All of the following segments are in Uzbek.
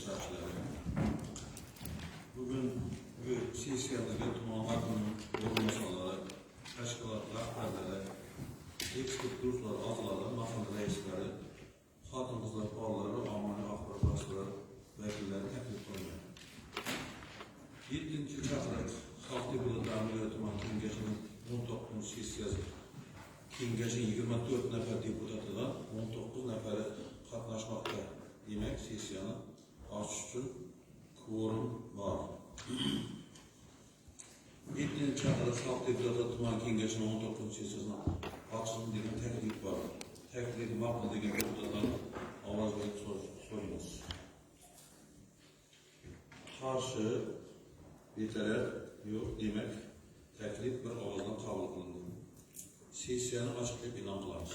iştirakçıları. Bugünkü sesiyadagi tuman hokimining o'rinbosarlari, tashkilot rahbarlari, ekspert guruhlar a'zolari, mahalla raislari, xotin-qizlar faollari, ommaviy axborot vositalari vakillari taklif qilingan. 7-chi chaqiriq Xalq deputatlari tuman kengashining 19 sessiyasi kengashining 24 nafar deputatidan 19 nafari qatnashmoqda. Demak, sessiyani ochish uchun kvorum bor. 7-chi chaqiriq Xalq deputatlari tuman kengashining 19 sessiyasini ochishni degan taklif bor. Taklif ma'qul degan deputatlarni ovoz berib so'raymiz. Qarshi betaraf yo'q, demak taklif bir ovozdan qabul qilindi. Sessiyani ochiq deb e'lon qilamiz.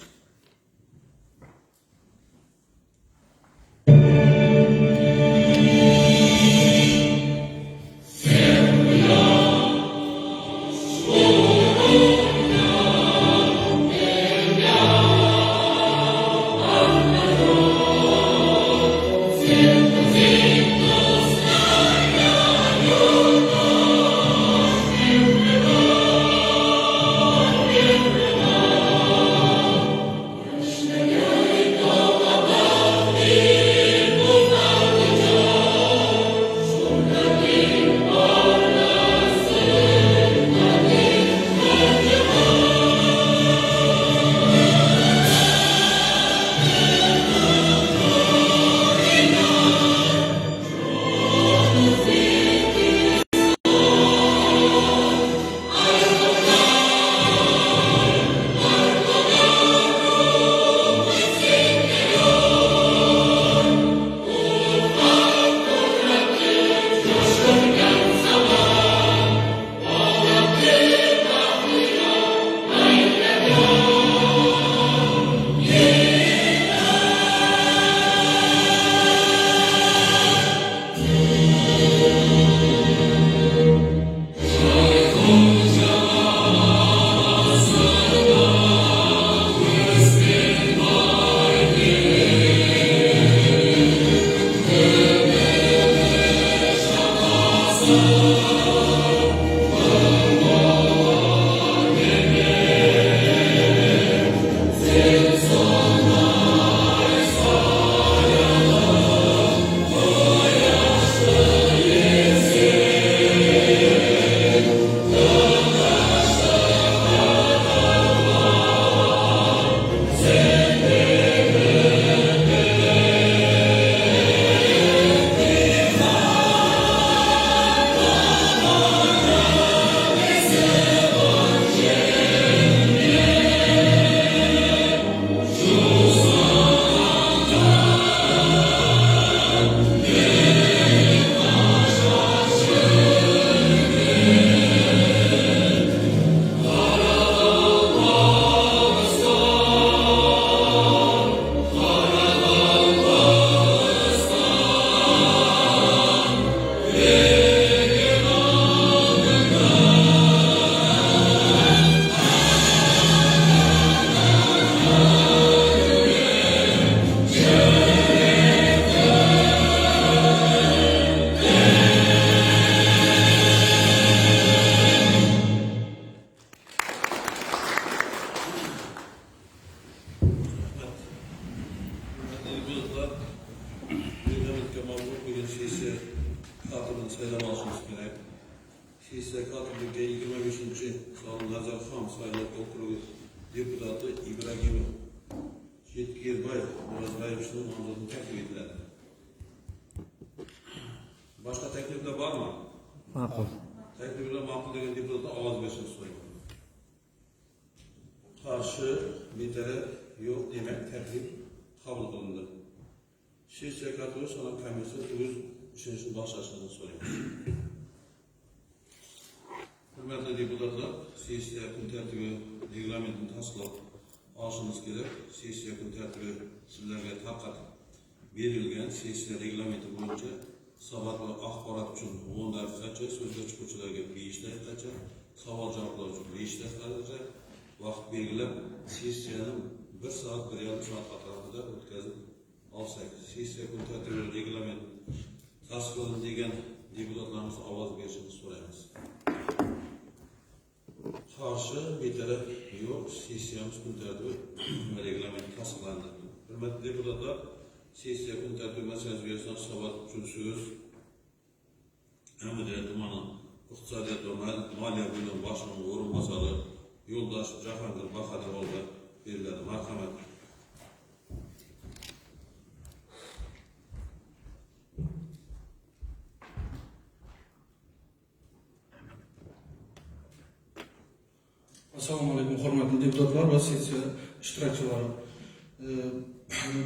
Sessiya katiliga 25-sonli Nazarxon saylov okrugi deputati Ibragimov Yetkirboy Murodboyevning nomzodini taklif etiladi. Boshqa takliflar bormi? Ma'qul. Takliflar ma'qul degan deputatlar ovoz berishni so'rayman. Qarshi betaraf yo'q, demak taklif qabul qilindi. Sessiya katiliga sanat komissiyasi o'z ishini boshlashini so'rayman. Hurmatli deputatlar, sessiya kun tartibi reglamentini tasdiqlab olishimiz kerak. Sessiya kun tartibi sizlarga tarqatib berilgan. Sessiya reglamenti bo'yicha savat va axborot uchun 10 daqiqacha, so'zga chiquvchilarga 5 daqiqacha, savol-javoblar uchun 5 daqiqacha vaqt belgilab, sessiyani 1 soat 1,5 soat atrofida o'tkazib olsak, sessiya kun tartibi reglament tasdiqlandı degan deputatlarımız ovoz berishini so'raymiz. Qarshi betaraf yo'q, sessiyamiz kun tartibi va reglamenti tasdiqlandi. Hurmatli deputatlar, sessiya kun tartibi masalasi yuzasidan hisobot uchun so'z Amudaryo tumani iqtisodiyot va moliya bo'limi boshlig'ining o'rinbosari Yo'ldosh Jahongir Bahodirga beriladi. Marhamat. Assalomu alaykum, hurmatli deputatlar va sessiya ishtirokchilari.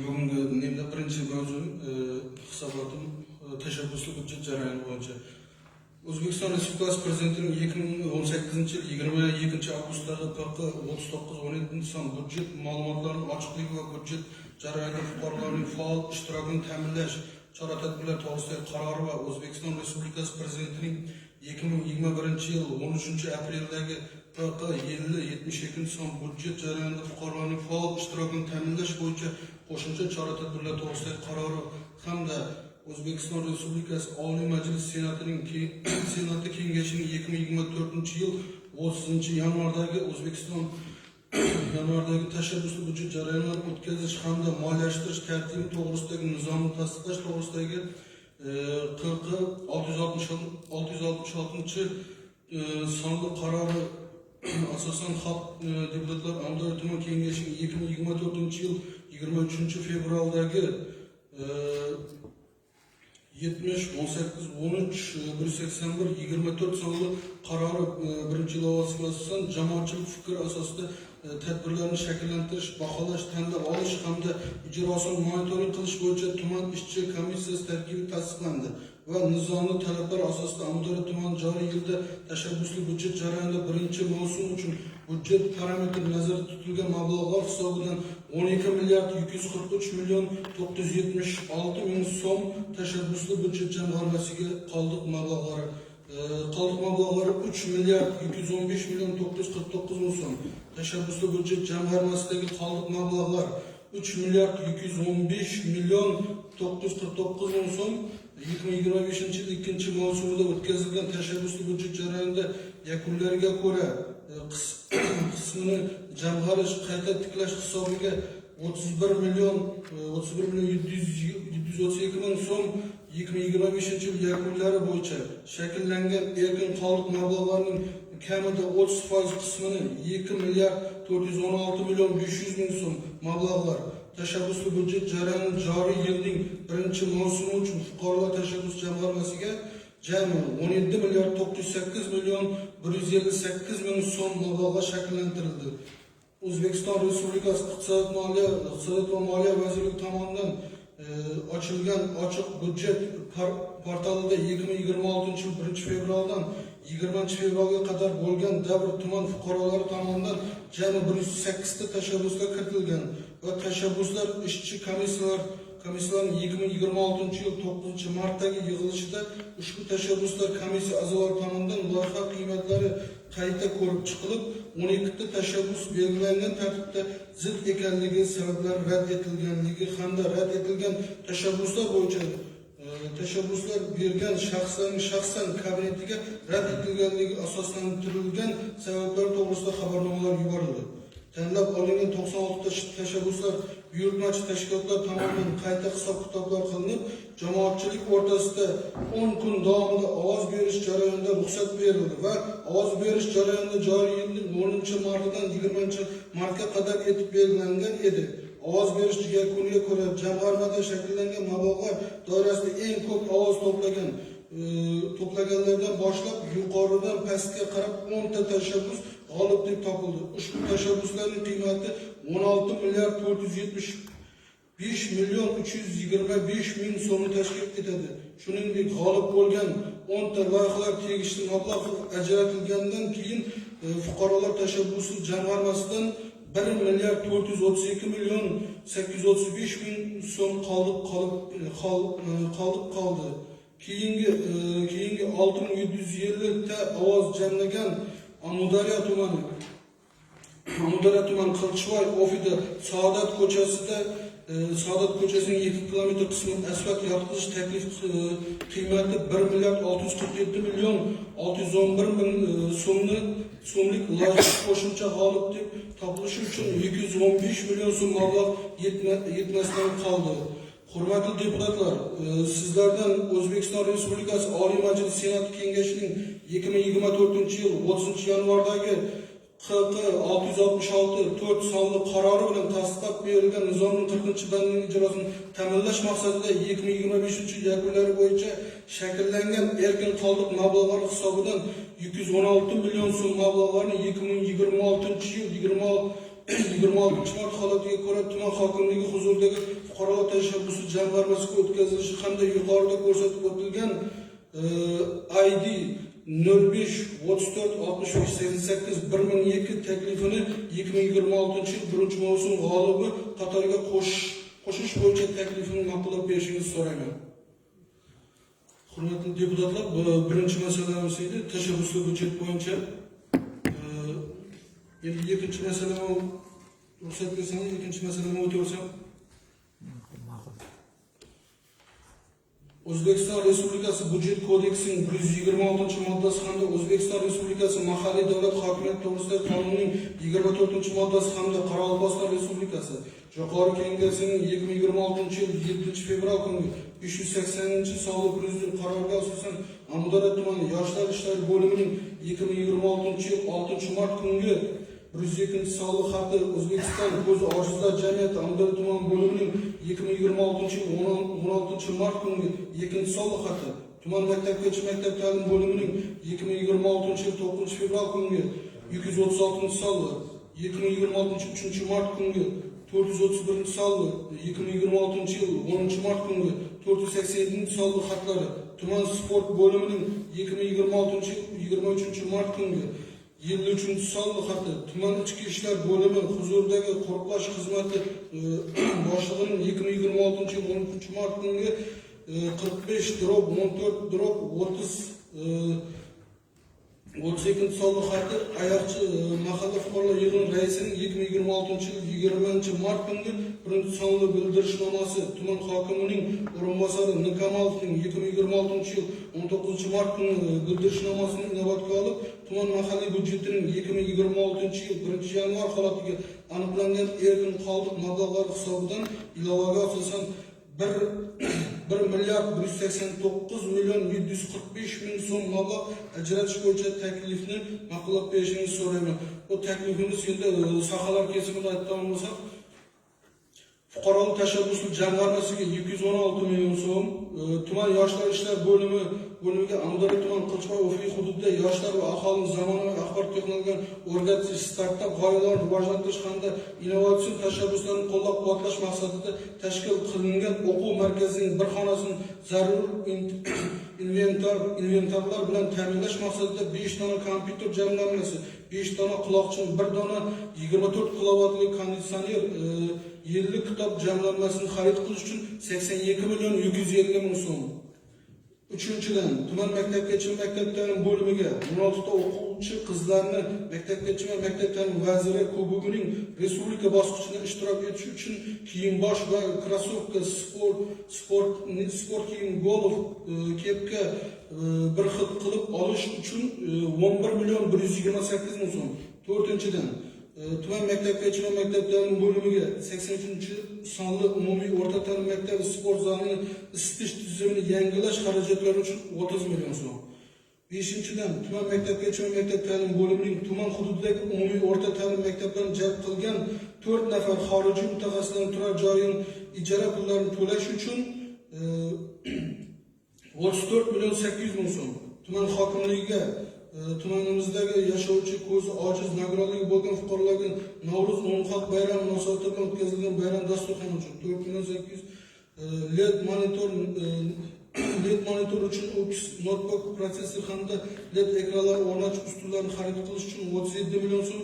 Bugungi nemda birinchi mavzu hisobotim tashabbusli hujjat jarayoni bo'yicha. O'zbekiston Respublikasi Prezidentining 2018-yil 22-avgustdagi PQ 39-17 son budjet ma'lumotlarining ochiqligi va budjet jarayonida fuqarolarning faol ishtirokini ta'minlash chora-tadbirlar to'g'risidagi qarori va O'zbekiston Respublikasi Prezidentining 2021-yil 13-apreldagi PQ 50-72 son budjet jarayonida fuqarolarning faol ishtirokini ta'minlash bo'yicha qo'shimcha chora-tadbirlar to'g'risidagi qarori hamda O'zbekiston Respublikasi Oliy Majlis Senati Kengashining 2024-yil 30-yanvardagi O'zbekiston tashabbusli budjet jarayonlarini o'tkazish hamda moliyalashtirish tartibi to'g'risidagi nizomni tasdiqlash to'g'risidagi QQ 666 sonli qarori asosan Xalq deputatlar Amudaryo tuman kengashining 2024-yil 23-fevraldagi 70-18-13-181-24 sonli qarori birinchi lavozimga asosan jamoatchilik fikri asosida tadbirlarni shakllantirish, baholash, tanlab olish hamda ijrosini monitoring qilish bo'yicha tuman ishchi komissiyasi tarkibi tasdiqlandi va nizomli talablar asosida Amudaryo tuman joriy yilda tashabbusli budjet jarayonida birinchi mavsum uchun budjet parametri nazarda tutilgan mablag'lar hisobidan 12 milliard 243 million 976 ming so'm tashabbusli budjet jamg'armasiga qoldiq mablag'lari 3 milliard 215 million 949 ming so'm. Tashabbusli budjet jamg'armasidagi qoldiq mablag'lar 3 milliard 215 million 949 ming so'm. 2025-yil 2-chi mavsumida o'tkazilgan tashabbusli budjet jarayonida yakunlariga ko'ra qismini jamg'arish, qayta tiklash hisobiga 31 million 732 ming so'm 2025-yil yakunlari bo'yicha shakllangan erkin qoldiq mablag'larning kamida 30% qismini 2 milliard 416 million 500 ming so'm mablag'lar tashabbusli budjet jarayoni joriy yilning birinchi mavsumi uchun fuqarolar tashabbus jamg'armasiga jami 17 milliard 908 million 158 ming so'm mablag'lar shakllantirildi. O'zbekiston Respublikasi Iqtisodiyot va moliya vazirligi tomonidan ochilgan ochiq budjet portalida 2026-yil 1-fevraldan 20-fevralga qadar bo'lgan davr tuman fuqarolari tomonidan jami 108 ta tashabbuslar kiritilgan va tashabbuslar ishchi komissiyalarning 2026-yil 9-martdagi yig'ilishida ushbu tashabbuslar komissiya a'zolari tomonidan loyiha qiymatlari qayta ko'rib chiqilib 12 ta tashabbus belgilangan tartibda zid ekanligi sabablari rad etilganligi hamda rad etilgan tashabbuslar bo'yicha tashabbuslar bergan shaxsan kabinetiga rad etilganligi asoslantirilgan sabablar to'g'risida xabarnomalar yuborildi. Tanlab olingan 96 tashabbuslar buyurtmachi tashkilotlar tomonidan qayta hisob-kitoblar qilinib, jamoatchilik o'rtasida 10 kun davomida ovoz berish jarayonida ruxsat berildi va ovoz berish jarayonida joriy yilning 10-martidan 20-martga qadar etib belgilangan edi. Ovoz berish yakuniga ko'ra jamg'armada shakllangan mablag'lar doirasida eng ko'p ovoz to'plaganlardan boshlab yuqoridan pastga qarab 10 ta tashabbus g'olib deb topildi. Ushbu tashabbuslarning qiymati 16 milliard 475 million 325 ming so'mni tashkil etadi. Shuningdek, g'olib bo'lgan 10 ta loyihalar tegishli mablag' ajratilgandan keyin fuqarolar tashabbusi jamg'armasidan 1 milliard 432 million 835 ming so'm qoldi. Keyingi 6750 ta ovoz jamlagan Amudaryo tumani Qilchvoy ofida Saodat ko'chasida Sadat ko'chasining 2 kilometr qismini asfalt yotqizish taklif qiymati 1 milliard 647 million 611 ming so'mlik loyiha qo'shimcha g'olib deb topilishi uchun 215 million so'm mablag' yetmasdan qoldi. Hurmatli deputatlar, sizlardan O'zbekiston Respublikasi Oliy Majlis Senati Kengashining 2024-yil 30-yanvardagi QQ 666 4 sonli qarori bilan tasdiqlab berilgan nizomning 40-bandining ijrosini ta'minlash maqsadida 2025-yil yakunlari bo'yicha shakllangan erkin qoldiq mablag'lari hisobidan 216 million so'm mablag'larni 2026-yil 26 mart holatiga ko'ra tuman hokimligi huzuridagi fuqarolar tashabbusi jamg'armasiga o'tkazilishi hamda yuqorida ko'rsatib o'tilgan ID 05 34 65 88 1002 taklifini 2026-yil 1-mavsum g'olibi qatoriga qo'shish bo'yicha taklifini ma'qullab berishingizni so'rayman. Hurmatli deputatlar, birinchi masalamiz edi tashabbusli budjet bo'yicha. Endi ikkinchi masalani ruxsat bersangiz, ikkinchi masalani o'taversam. O'zbekiston Respublikasi Budjet kodeksining 126-moddasi hamda O'zbekiston Respublikasi Mahalliy davlat hokimiyati to'g'risidagi qonunning 24-moddasi hamda Qoraqalpog'iston Respublikasi Jo'qorg'i Kengashining 2026-yil 7-fevral kuni 580-sonli prezident qaroriga asosan Amudaryo tumani Yoshlar ishlari bo'limining 2026-yil 6-mart kungi 102-sonli xati O'zbekiston ko'zi ojizlar jamiyati Amudaryo tumani bo'limining 2026-yil 16-mart kungi 2-sonli xati tuman maktabgacha maktab ta'lim bo'limining 2026-yil 9-fevral kungi 236-sonli 2026-yil 3-mart kungi 431-sonli 2026-yil 10-mart kungi 487-sonli xatlari tuman sport bo'limining 2026-yil 23-mart kungi 53-sonli xati tuman ichki ishlar bo'limi huzuridagi qo'riqlash xizmati boshlig'ining 2026-yil 13-mart kungi 45-14-30-32-sonli xati Ayoqchi mahalla fuqarolar yig'ini raisining 2026-yil 20-mart kungi 1-sonli bildirishnomasi tuman hokimining o'rinbosari Nikamolovning 2026-yil 19-mart kungi bildirishnomasini inobatga olib tuman mahalliy budjetining 2026-yil 1-yanvar holatiga aniqlangan erkin qoldiq mablag'lari hisobidan ilovaga asosan 1 milliard 189 million 745 ming so'm mablag' ajratish bo'yicha taklifni ma'qullab berishingizni so'rayman. Bu taklifimiz endi sohalar kesimida aytgan bo'lsak, fuqarolik tashabbusli jamg'armasiga 216 million so'm, tuman yoshlar ishlar bo'limiga Amudaryo tuman Qilichbay urfiy hududida yoshlar va aholini zamonaviy axborot texnologiyalarini o'rgatish, startap g'oyalarini rivojlantirish hamda innovatsion tashabbuslarni qo'llab-quvvatlash maqsadida tashkil qilingan o'quv markazining bir xonasini zarur inventarlar bilan ta'minlash maqsadida 5 dona kompyuter jamlanmasi, 5 dona quloqchin, 1 dona 24 kilovatli konditsioner, 50 kitob jamlanmasini xarid qilish uchun 82 million 150 ming so'm. Uchinchidan, tuman maktabgacha maktab ta'lim bo'limiga 16 ta o'quvchi qizlarni maktabgacha va maktab ta'lim vaziri kubogining respublika bosqichida ishtirok etish uchun kiyim-bosh va krossovka, sport kiyim, golf, kepka bir xil qilib olish uchun 11 million 128 ming so'm. To'rtinchidan, tuman maktabgacha va maktab ta'lim bo'limiga 83-sonli umumiy o'rta ta'lim maktabi sport zalini isitish tizimini yangilash xarajatlari uchun 30 million so'm. Beshinchidan, tuman maktabgacha va maktab ta'lim bo'limining tuman hududidagi umumiy o'rta ta'lim maktablaridan jalb qilgan 4 nafar xorijiy mutaxassislarning turar joyining ijara pullarini to'lash uchun 34 million 800 ming so'm. Tuman hokimligiga tumanimizdagi yashovchi ko'zi ojiz nogironligi bo'lgan fuqarolarga Navro'z umumxalq bayrami munosabati bilan o'tkazilgan bayram dasturxoni uchun 4 million 800, LED monitor uchun Ops notebook protsessor hamda LED ekranlar o'rnatish ustunlarini xarid qilish uchun 37 million so'm,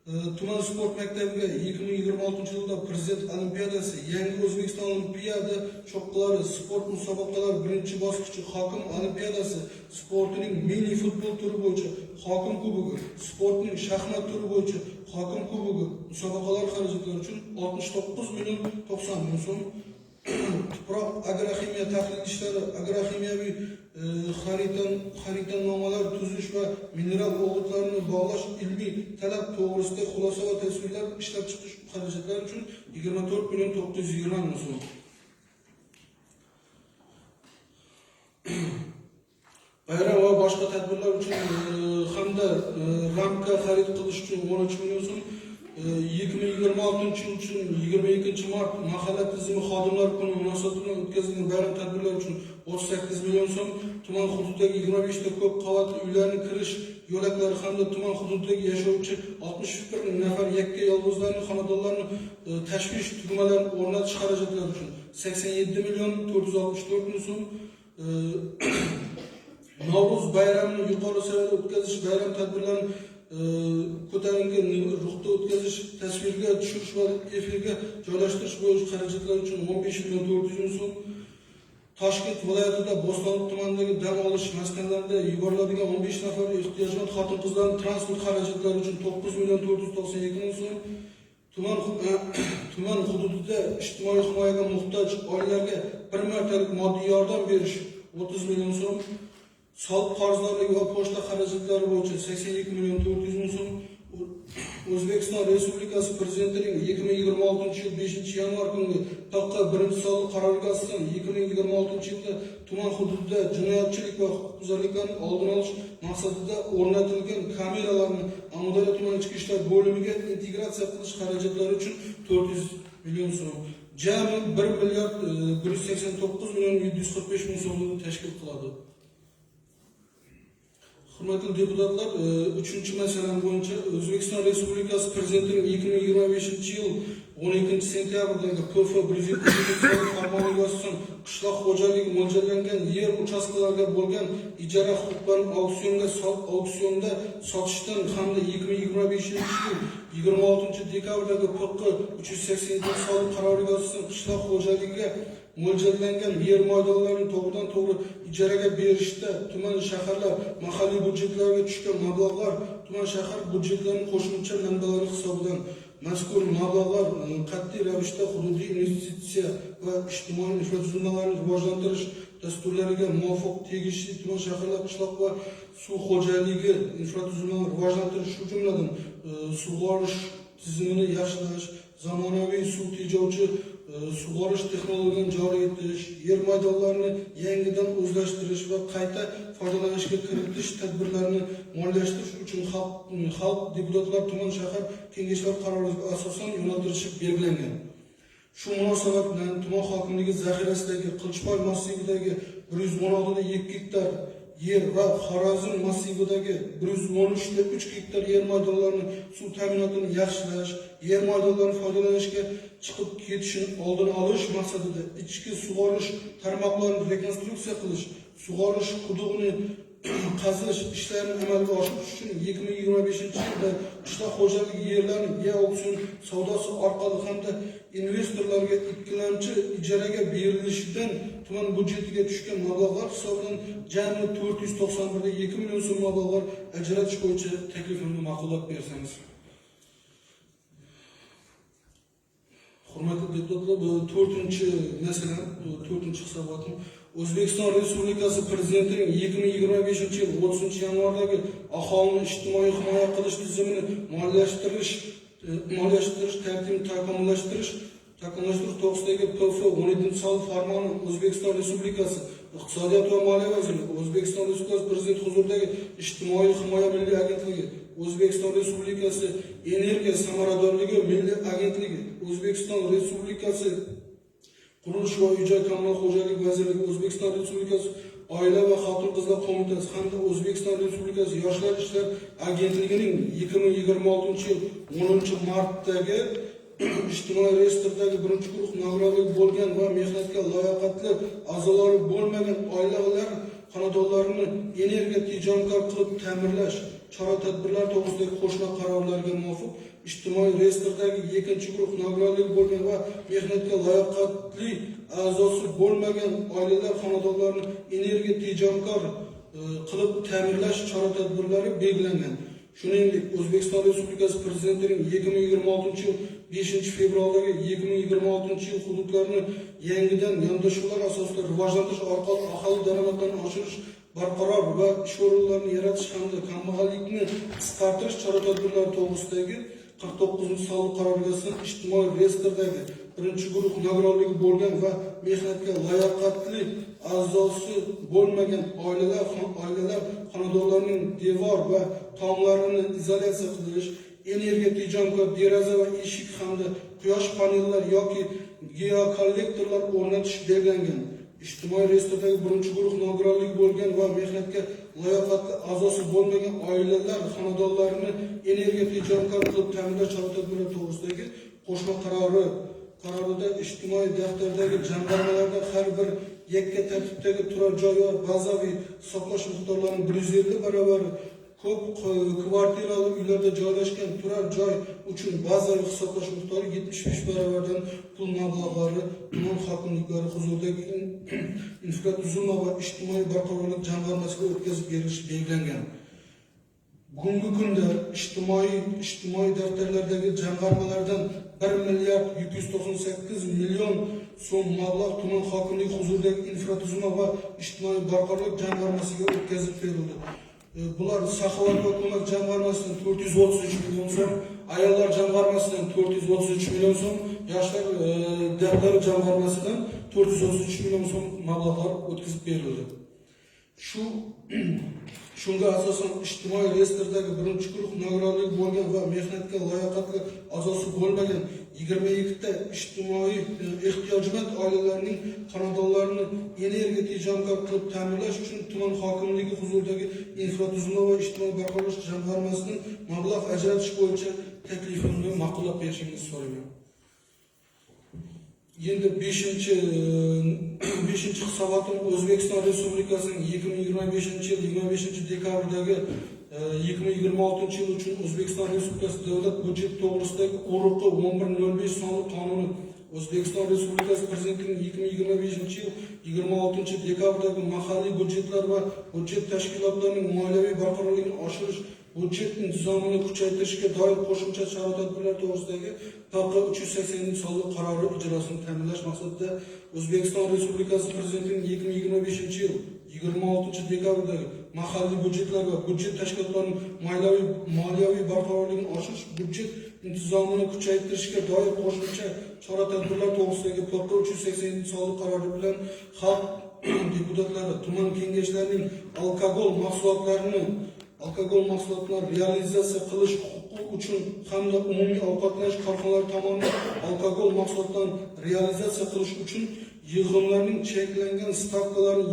tuman sport maktabiga 2026 yilda Prezident Olimpiadasi, Yangi O'zbekiston Olimpiada cho'qqilari sport musobaqalari birinchi bosqichi, Hokim Olimpiadasi sportining mini futbol turi bo'yicha Hokim kubogi, sportning shaxmat turi bo'yicha Hokim kubogi musobaqalar xarajatlari uchun 69 million 90 ming so'm. Tuproq agroximiya tahlil ishlari, agroximiyaviy xaritanomalar tuzish va mineral o'g'itlarni bog'lash ilmiy talab to'g'risida xulosa va tasvirlar ishlab chiqish xarajatlari uchun 24 million 920 ming so'm. Bayram va boshqa tadbirlar uchun hamda ramka xarid qilish uchun 13 million so'm. 2026 yil uchun 22 mart mahalla tizimi xodimlar kuni munosabati bilan o'tkazilgan bayram tadbirlari uchun 38 million so'm, tuman hududidagi 25 ta ko'p qavatli uylarning kirish yo'laklari hamda tuman hududidagi yashovchi 61 nafar yakka yolg'izlarning xonadonlarini tashvish tugmalarini o'rnatish xarajatlari uchun 87 million 464 ming so'm. Navro'z bayramini yuqori saviyada o'tkazish, bayram tadbirlarini ko'tarinki ruhda o'tkazish, tasvirga tushirish va efirga joylashtirish bo'yicha xarajatlar uchun 15 million 400 ming so'm. Toshkent viloyatida Bo'stonliq tumanidagi dam olish maskanlarida yuboriladigan 15 nafar ehtiyojmand xotin-qizlarning transport xarajatlari uchun 9 million 492 ming so'm. Tuman hududida ijtimoiy himoyaga muhtoj oilalarga bir martalik moddiy yordam berish 30 million so'm. Soliq qarzdorligi va pochta xarajatlari bo'yicha 82 million 400 ming so'm. O'zbekiston Respublikasi Prezidentining 2026 yil 5-yanvar kungi taqqa birinchi soliq qaroriga asosan 2026 yilda tuman hududida jinoyatchilik va huquqbuzarliklarni oldini olish maqsadida o'rnatilgan kameralarni Amudaryo tuman ichki ishlar bo'limiga integratsiya qilish xarajatlari uchun 400 million so'm. Jami 1 milliard 189 million 745 ming so'mni tashkil qiladi. Hurmatli deputatlar, 3-masala bo'yicha O'zbekiston Respublikasi Prezidentining 2025 yil 12 sentyabrdagi PF 170 farmoniga asosan qishloq xo'jaligi mo'ljallangan yer uchastkalariga bo'lgan ijara huquqlarini auksionda sotishdan hamda 2025 yil 26 dekabrdagi PQ 387 soliq qaroriga asosan qishloq xo'jaligiga mo'ljallangan yer maydonlarini to'g'ridan-to'g'ri ijaraga berishda tuman shaharlar mahalliy byudjetlariga tushgan mablag'lar tuman shahar budjetlarining qo'shimcha manbalari hisobidan mazkur mablag'lar qat'iy ravishda hududiy investitsiya va ijtimoiy infratuzilmalarni rivojlantirish dasturlariga muvofiq tegishli tuman shaharlar qishloq va suv xo'jaligi infratuzilmalarini rivojlantirish, shu jumladan sug'orish tizimini yaxshilash, zamonaviy suv tejovchi sug'orish texnologiyalarini joriy etish, yer maydonlarini yangidan o'zlashtirish va qayta foydalanishga kiritish tadbirlarini moliyalashtirish uchun xalq deputatlar tuman shahar kengashlari qaroriga asosan yo'naltirishi belgilangan. Shu munosabat bilan tuman hokimligi zaxirasidagi Qilichboy massividagi 116 da 2 gektar yer va Xorazm massividagi 113 da 3 gektar yer maydonlarini suv ta'minotini yaxshilash, yer maydonlarini foydalanishga chiqib ketishini oldini olish maqsadida ichki sug'orish tarmoqlarini rekonstruksiya qilish, sug'orish quduqni qazish ishlarini amalga oshirish uchun 2025 yilda qishloq xo'jaligi yerlarining e-auksion savdosi orqali hamda investorlarga ikkilamchi ijaraga berilishidan tuman budjetiga tushgan mablag'lar hisobidan jami 491.2 million so'm mablag'lar ajratish bo'yicha taklifimni ma'qullab bersangiz. Hurmatli deputatlar, bu 4-masala, 4-hisobotim O'zbekiston Respublikasi Prezidentining 2025 yil 30 yanvardagi aholini ijtimoiy himoya qilish tizimini moliyalashtirish tartibini takomillashtirish to'g'risidagi PF 17-soliq farmoni O'zbekiston Respublikasi Iqtisodiyot va moliya vazirligi, O'zbekiston Respublikasi Prezidenti huzuridagi Ijtimoiy himoya milliy agentligi, O'zbekiston Respublikasi Energiya samaradorligi milliy agentligi, O'zbekiston Respublikasi Qurilish va uy-joy kommunal xo'jaligi vazirligi, O'zbekiston Respublikasi Oila va xotin-qizlar qo'mitasi hamda O'zbekiston Respublikasi Yoshlar ishlar agentligining 2026 yil 10-martdagi ijtimoiy reyestrdagi birinchi guruh navbatdagi bo'lgan va mehnatga layoqatli a'zolari bo'lmagan oilalar xonadonlarini energiya tejamkor qilib ta'mirlash chora-tadbirlar to'g'risidagi qo'shma qarorlarga muvofiq ijtimoiy reyestrdagi ikkinchi guruh nogironligi bo'lgan va mehnatga layoqatli a'zosi bo'lmagan oilalar xonadonlarini energiya tejamkor qilib ta'mirlash chora-tadbirlari belgilangan. Shuningdek, O'zbekiston Respublikasi Prezidentining 2026 yil 5 fevraldagi 2026 yil hududlarni yangidan yondashuvlar asosida rivojlantirish orqali aholi daromadlarini oshirish, barqaror va ish o'rinlarini yaratish hamda kambag'allikni qisqartirish chora-tadbirlari to'g'risidagi 49-sonli qarorga asosan ijtimoiy reyestrdagi birinchi guruh nogironligi bo'lgan va mehnatga layoqatli a'zosi bo'lmagan oilalar xonadonlarining devor va tomlarini izolyatsiya qilish, energiya tejamkor deraza va eshik hamda quyosh panellar yoki geokollektorlar o'rnatish belgilangan. Ijtimoiy reyestrdagi birinchi guruh nogironligi bo'lgan va mehnatga layoqatli a'zosi bo'lmagan oilalar xonadonlarini energiya tejamkor qilib ta'minlash chora-tadbirlari to'g'risidagi qo'shma qarorida ijtimoiy daftardagi jamg'armalarda har bir yakka tartibdagi turar joy va bazaviy hisoblash miqdorlarining 150 barobar ko'p kvartirali uylarda joylashgan turar joy uchun bazaviy hisoblash miqdori 75 barobardan pul mablag'lari tuman hokimliklari huzuridagi infratuzilma va ijtimoiy barqarorlik jamg'armasiga o'tkazib berilishi belgilangan. Bugungi kunda ijtimoiy daftarlardagi jamg'armalardan 1 milliard 198 million so'm mablag' tuman hokimligi huzuridagi infratuzilma va ijtimoiy barqarorlik jamg'armasiga o'tkazib berildi. Bular Saxovat va ko'mak jamg'armasidan 433 million so'm, ayollar jamg'armasidan 433 million so'm, yoshlar daftari jamg'armasidan 433 million so'm mablag'lar o'tkazib berildi. Shunga asosan ijtimoiy reyestrdagi birinchi guruh nogironligi bo'lgan va mehnatga layoqatli a'zosi bo'lmagan 22 ta ijtimoiy ehtiyojmand oilalarning xonadonlarini energiya tejamkor qilib ta'minlash uchun tuman hokimligi huzuridagi infratuzilma va ijtimoiy barqarorlik jamg'armasidan mablag' ajratish bo'yicha taklifimni ma'qullab berishingizni so'rayman. Endi 5-chi hisobotim O'zbekiston Respublikasining 2025 yil 25 dekabrdagi 2026 yil uchun O'zbekiston Respublikasi davlat budjeti to'g'risidagi o'riqi 1105 sonli qonuni, O'zbekiston Respublikasi Prezidentining 2025 yil 26 dekabrdagi mahalliy budjetlar va budjet tashkilotlarining moliyaviy barqarorligini oshirish, budjet intizomini kuchaytirishga doir qo'shimcha chora-tadbirlar to'g'risidagi PQ 380 sonli qarori ijrosini ta'minlash maqsadida O'zbekiston Respublikasi Prezidentining 2025 yil 26 dekabrdagi mahalliy budjetlar va budjet tashkilotlarining moliyaviy barqarorligini oshirish, budjet intizomini kuchaytirishga doir qo'shimcha chora-tadbirlar to'g'risidagi PQ 380 sonli qarori bilan xalq deputatlari tuman kengashlarining alkogol mahsulotlar realizatsiya qilish huquqi uchun hamda umumiy ovqatlanish korxonalari tomonidan alkogol mahsulotlarini realizatsiya qilish uchun yig'imlarning cheklangan stavkalarini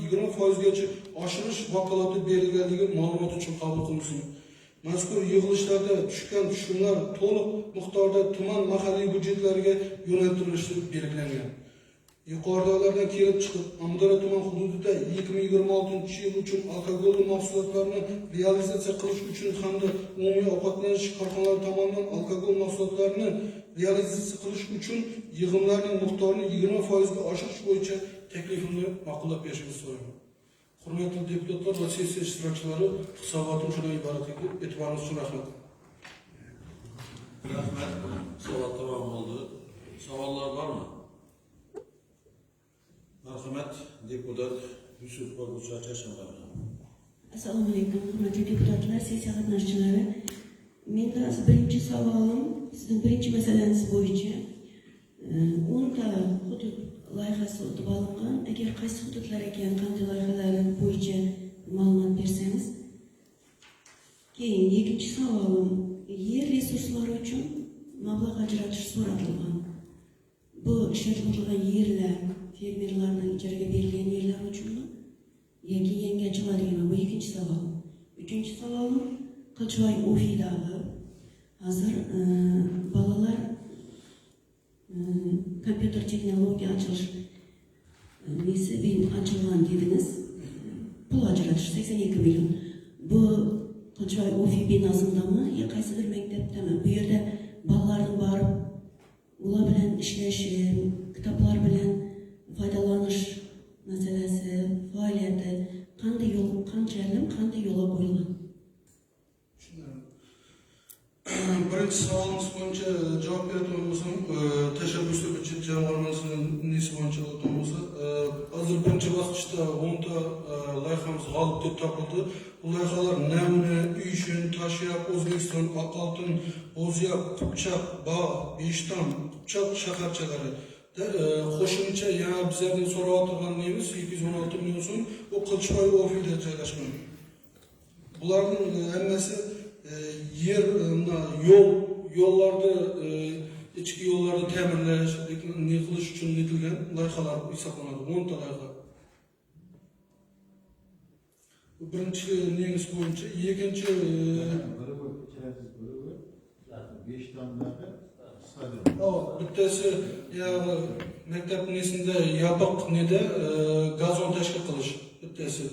20% gacha oshirish vakolati berilganligi ma'lumot uchun qabul qilinsin. Mazkur yig'ilishlarda tushgan tushumlar to'liq miqdorda tuman mahalliy budjetlariga yo'naltirilishi belgilangan. Yuqoridagilardan kelib chiqib, Amudaryo tuman hududida 2026 yil uchun alkogolli mahsulotlarni realizatsiya qilish uchun hamda umumiy ovqatlanish korxonalari tomonidan alkogol mahsulotlarini realizatsiya qilish uchun yig'imlarning miqdorini 20% ga oshirish bo'yicha taklifimni ma'qullab berishingizni so'rayman. Hurmatli deputatlar va sessiya ishtirokchilari, hisobotim shundan iborat edi. E'tiboringiz uchun rahmat. Rahmat. Savol tamom bo'ldi. Savollar bormi? Marhamat, deputat Yusuf Qorbo'cha Chashmabay. Assalomu alaykum, hurmatli deputatlar, sessiya qatnashchilari. Menda birinchi savolim sizning birinchi masalangiz bo'yicha 10 ta hudud loyihasi o'tib olingan. Agar qaysi hududlar ekan, qanday loyihalar bo'yicha ma'lumot bersangiz. Keyin ikkinchi savolim, yer resurslari uchun mablag' ajratish so'ratilgan. Bu ishlatilgan yerlar fermerlarning ijaraga berilgan yerlar uchunmi yoki yangi ochiladiganmi? Bu ikkinchi savol. Uchinchi savolim, Qilchvoy ofidagi hozir bolalar kompyuter texnologiya ochilish nisbiy ochilgan dedingiz. pul ajratish 82 million. Bu Qilchiboy Ofi binosindami yo qaysidir maktabdami? Bu yerda bolalarning borib ular bilan ishlashi, kitoblar bilan foydalanish masalasi, faoliyati qanday yo'l, qanday yo'lga qo'yilgan? Birinchi savolingiz bo'yicha javob beradigan bo'lsam, tashabbusli byudjet jamg'armasining nesi bo'yicha o'tgan bo'lsa, hozir birinchi bosqichda 10 ta loyihamiz g'olib deb topildi. Bu loyihalar Namuna, Uyshin, Tashyap, O'zbekiston, Oqoltin, Bo'zyap, Qupchaq, Bog', Beshton, Qupchaq shaharchalari. Qo'shimcha yana bizlardan so'rayotgan nemiz 216 million so'm bu Qilchiboy Ofida joylashgan. Bularning hammasi yer, yo'llarda, ichki yo'llarda ta'mirlash, ne qilish uchun netilgan loyihalar hisoblanadi. 10 ta loyiha. Bu birinchi nemis bo'yicha, ikkinchi bittasi maktab nesinde yopiq neda gazon tashkil qilish bittasi.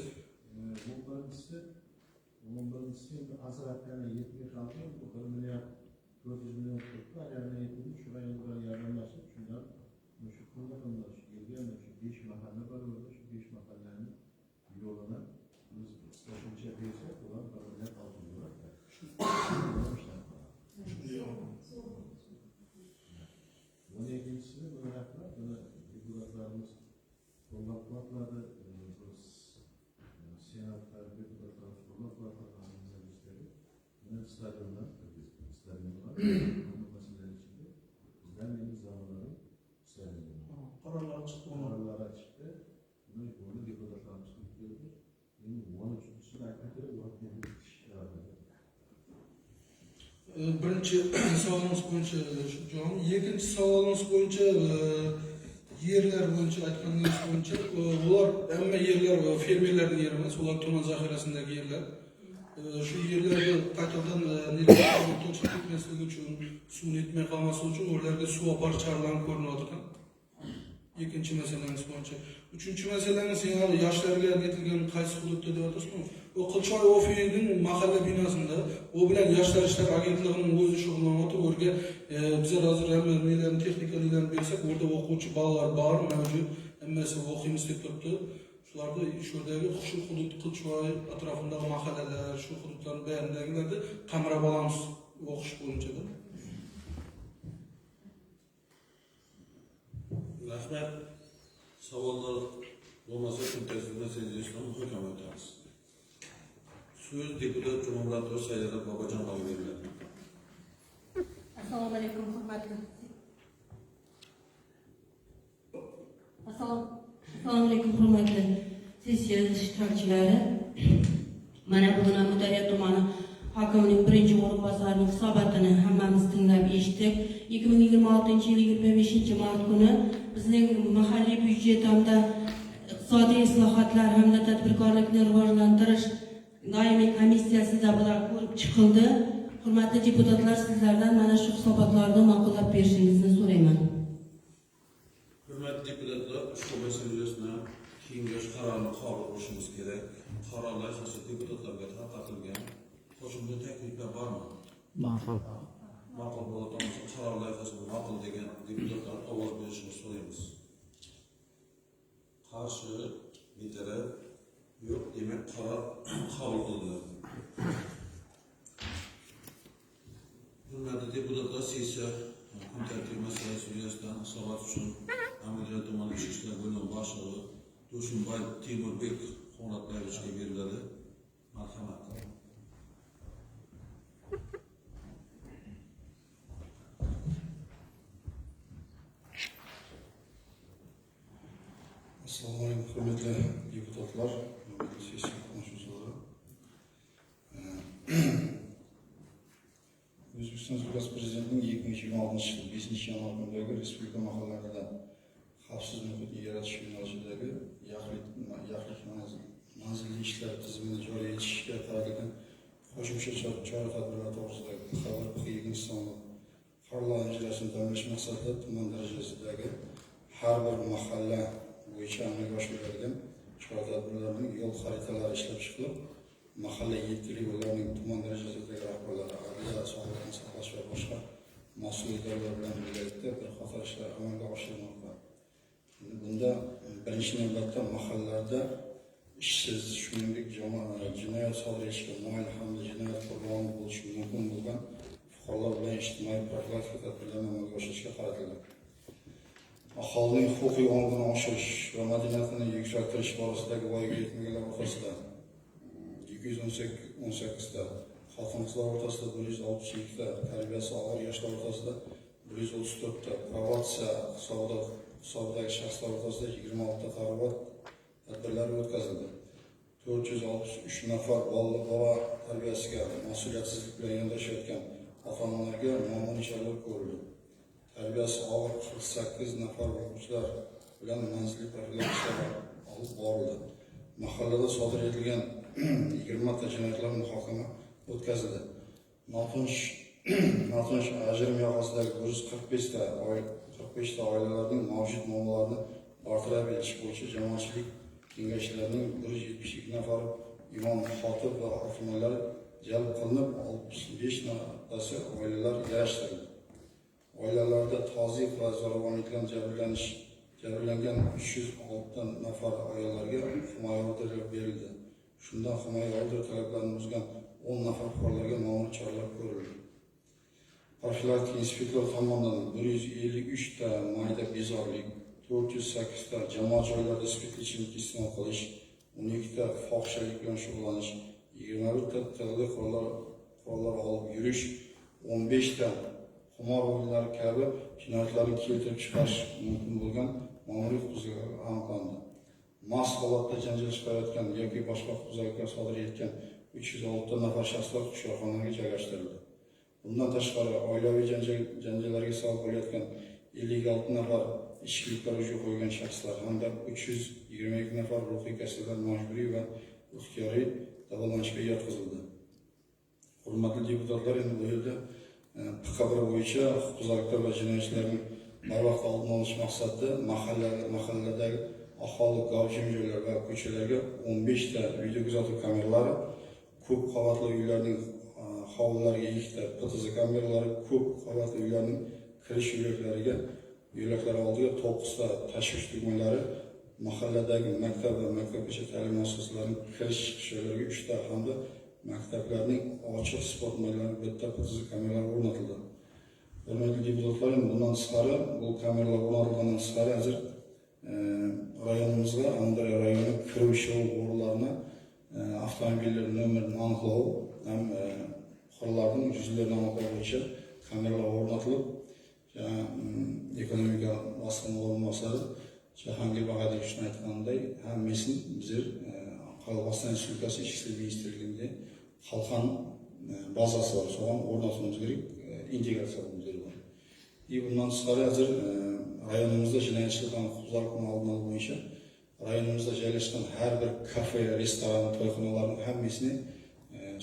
Birinchi savolimiz bo'yicha shu javob. Ikkinchi savolimiz bo'yicha yerlar bo'yicha aytganingiz bo'yicha ular hamma yerlar fermerlarning yeri emas, ular tuman zaxirasidagi yerlar. Shu yerlarga qaytadan to'siq ketmasligi uchun, suv yetmay qolmasligi uchun ularga suv oparish choralari ko'rinadi. Ikkinchi masalangiz bo'yicha. Uchinchi masalangiz yana yoshlarga yetilgan qaysi hududda deyapsizmi? O Qilchiboy Ofining mahalla binosida u bilan yoshlar ishlar agentligining o'zi shug'ullanyapti. O'rga bizlar hozir hamma nelarni texnikalarni bersak, o'rda o'quvchi bolalar bor, mavjud. Hammasi o'qiymiz deb turibdi. Shularda shurdagi shu hudud Qilchiboy atrofidagi mahallalar, shu hududlarni bayandagilarda qamrab olamiz o'qish bo'yicha. Rahmat. Savollar bo'lmasa, kuntasida sezishdan muhokama etamiz. Söz deputat Cumhurbaşkanı Sayyidat Babacan'a veriladi. Assalomu alaykum, hurmatli. Assalomu alaykum, hurmatli sessiya ishtirokchilari. Mana bugun Mudariya tumani hokimining birinchi o'rinbosarining hisobotini hammamiz tinglab eshitdik. 2026 yil 25 mart kuni bizning mahalliy byudjet hamda iqtisodiy islohotlar hamda tadbirkorlikni rivojlantirish doimiy komissiyasida bular ko'rib chiqildi. Hurmatli deputatlar, sizlardan mana shu hisobotlarni ma'qullab berishingizni so'rayman. Hurmatli deputatlar, ushbu masala yuzasidan kengash qarorini qabul qilishimiz kerak. Qarorlar asosida deputatlarga tarqatilgan. Qo'shimcha takliflar bormi? Ma'qul. Ma'qul bo'lgan qaror loyihasini ma'qul degan deputatlar ovoz berishini so'raymiz. Qarshi, betaraf yo'q, demak qaror qabul qilinadi. Hurmatli deputatlar, sessiya kun tartibi masalasi yuzasidan hisobot uchun Amirlar tumani ichki ishlar bo'limi boshlig'i Tursunboyev Temurbek Xonatlayevichga beriladi. Marhamat. Assalomu alaykum, hurmatli deputatlar, hurmatli sessiya qatnashuvchilari. O'zbekiston Respublikasi Prezidentining 2026 yil 5-yanvar kunidagi respublika mahallalarida xavfsiz muhitni yaratish yo'nalishidagi yaxlit manzilli ishlar tizimini joriy etishga qaratilgan qo'shimcha chora-tadbirlar to'g'risidagi xabar 2-sonli qarorlar ijrosini ta'minlash maqsadida tuman darajasidagi har bir mahalla bo'yicha amalga oshiriladigan chora-tadbirlarning yo'l xaritalari ishlab chiqilib, mahalla yetkili ularning tuman darajasidagi rahbarlari, adliya, sog'liqni saqlash va boshqa mas'ul idoralar bilan birgalikda bir qator ishlar amalga oshirilmoqda. Bunda birinchi navbatda mahallalarda ishsiz, shuningdek jinoyat sodir etishga moyil hamda jinoyat qurboni bo'lishi mumkin bo'lgan fuqarolar bilan ijtimoiy profilaktika tadbirlarini amalga oshirishga qaratildi. Aholining huquqiy ongini oshirish va madaniyatini yuksaltirish borasidagi voyaga yetmaganlar o'rtasida 218 ta, xotin-qizlar o'rtasida 162 ta, tarbiyasi og'ir yoshlar o'rtasida 134 ta, provokatsiya hisobidagi shaxslar o'rtasida 26 ta targ'ibot tadbirlari o'tkazildi. 463 nafar bola tarbiyasiga mas'uliyatsizlik bilan yondashayotgan ota-onalarga ma'muriy choralar ko'rildi. Tarbiyasi og'ir 48 nafar o'quvchilar bilan manzilli profilaktika olib borildi. Mahallada sodir etilgan 20 ta jinoyatlar muhokama o'tkazildi. Notinch ajrim yoqasidagi 145 ta oilalarning mavjud muammolarini bartaraf etish bo'yicha jamoatchilik kengashlarning 172 nafar imom, xotib va hokimlar jalb qilinib, 65 naftasi oilalar yarashtirildi. Oilalarda tozyiq va zo'ravonlikdan jabrlangan 306 nafar ayollarga himoya orderi berildi. Shundan himoya orderi talablarini buzgan 10 nafar fuqarolarga ma'muriy choralar ko'rildi. Profilaktik inspektor tomonidan 153 ta mayda bezorilik, 408 ta jamoat joylarida spirtli ichimlik iste'mol qilish, 12 ta fohishalik bilan shug'ullanish, 21 ta tig'li qurollar olib yurish, 15 ta qimor o'yinlari kabi jinoyatlarni keltirib chiqarish mumkin bo'lgan ma'muriy huquqbuzarliklar aniqlandi. Mast holatda janjal chiqarayotgan yoki boshqa huquqbuzarliklar sodir etgan 306 nafar shaxslar qishloqxonaga joylashtirildi. Bundan tashqari oilaviy janjallarga sabab bo'layotgan 56 nafar ichkiliklar uchun qo'ygan shaxslar hamda 322 nafar ruhiy kasallar majburiy va ixtiyoriy davolanishga yotqizildi. Hurmatli deputatlar, endi bu yerda PKB bo'yicha huquqbuzarliklar va jinoyatlarning barvaqt oldini olish maqsadida mahalladagi aholi gavjum joylar va ko'chalarga 15 ta video kuzatuv kameralari, ko'p qavatli uylarning hovlilariga 2 ta PTZ kameralari, ko'p qavatli uylarning kirish yo'laklari oldiga 9 ta tashvish tugmalari, mahalladagi maktab va maktabgacha ta'lim muassasalarining kirish chiqish yo'llariga 3 ta hamda maktablarning ochiq sport maydonlariga bitta PTZ kameralari o'rnatildi. Hurmatli deputatlar, bundan tashqari bu kameralar o'rnatilgandan tashqari hozir rayonimizga, Amudaryo rayoni kirish yo'l o'rinlarini avtomobillar nomerini aniqlov ham qurollarning yuzlarini aniqlash bo'yicha kameralar o'rnatilib, ekonomika bosqini o'rinbosari Jahongir Bag'ayev shuni aytganday, hammasini bizlar Qozog'iston Respublikasi Ichki ishlar ministrligida Qalqon bazasi bor, so'g'an o'rnatishimiz kerak, integratsiya qilishimiz kerak. Bundan tashqari hozir rayonimizda jinoyatchilikdan huquqbuzarlikni oldini olish bo'yicha rayonimizda joylashgan har bir kafe, restoran, to'yxonalarning hammasini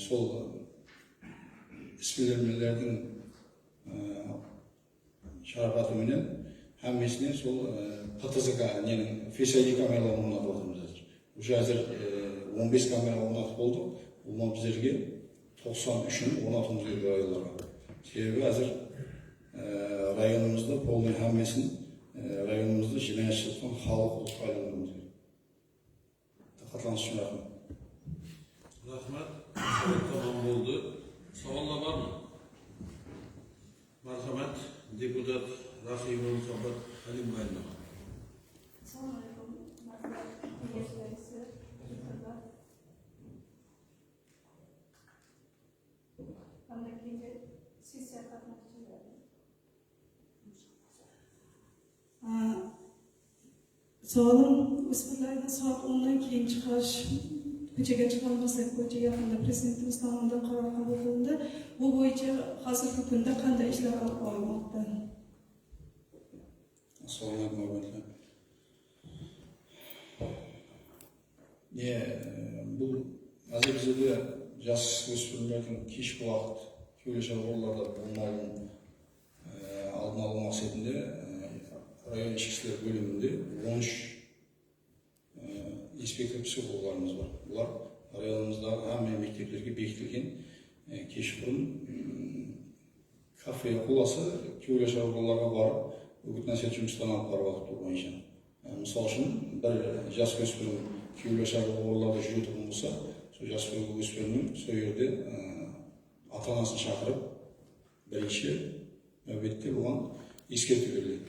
sol isbilarning sharofati bilan hammasini sol PTZK, ya'ni Face ID kameralarni o'rnatib o'tiramiz. O'sha hozir 15 kamera o'rnatib bo'ldi. Bu bizlarga 93 ni o'rnatishimiz kerak rayonlarga. Sebebi hozir rayonimizda polni hammasini rayonimizda jinoyatchilikdan xalq o'tib aylantiramiz kerak. Diqqatlanish uchun rahmat. Rahmat. Tamam bo'ldi. Savollar bormi? Marhamat, deputat Rahimov Muhammad Halimbayevna. Assalomu alaykum. Kengash raisi, deputatlar. Hamda keyingi sessiya qatnashchilari. Savolim, o'smirlarni soat 10 dan keyin chiqish, ko'chaga chiqolmasak, ko'cha yaqinda prezidentimiz tomonidan qaror qabul qilindi. Bu bo'yicha hozirgi kunda qanday ishlar olib borilmoqda? Assalomu alaykum. Bu hozir bizda yosh o'smirlarning kechki vaqt ko'rishar o'rinlarda bo'lmagan oldini olish maqsadida rayon ichki ishlar bo'limida 13 inspektor psixologlarımız var. Bular rayonumuzda hamma mekteplерге bekitilgan kechqurun kafeye qolasa, kuyla shaharlarga borib, o'g'it nasihat жұмыстарын olib borib vaqt bo'yicha. Misol uchun bir jaso'smir kuyla shaharlarda yuradigan bo'lsa, shu jaso'smirning shu yerda ota-onasini chaqirib, birinchi navbatda bo'lgan eskерту beriladi.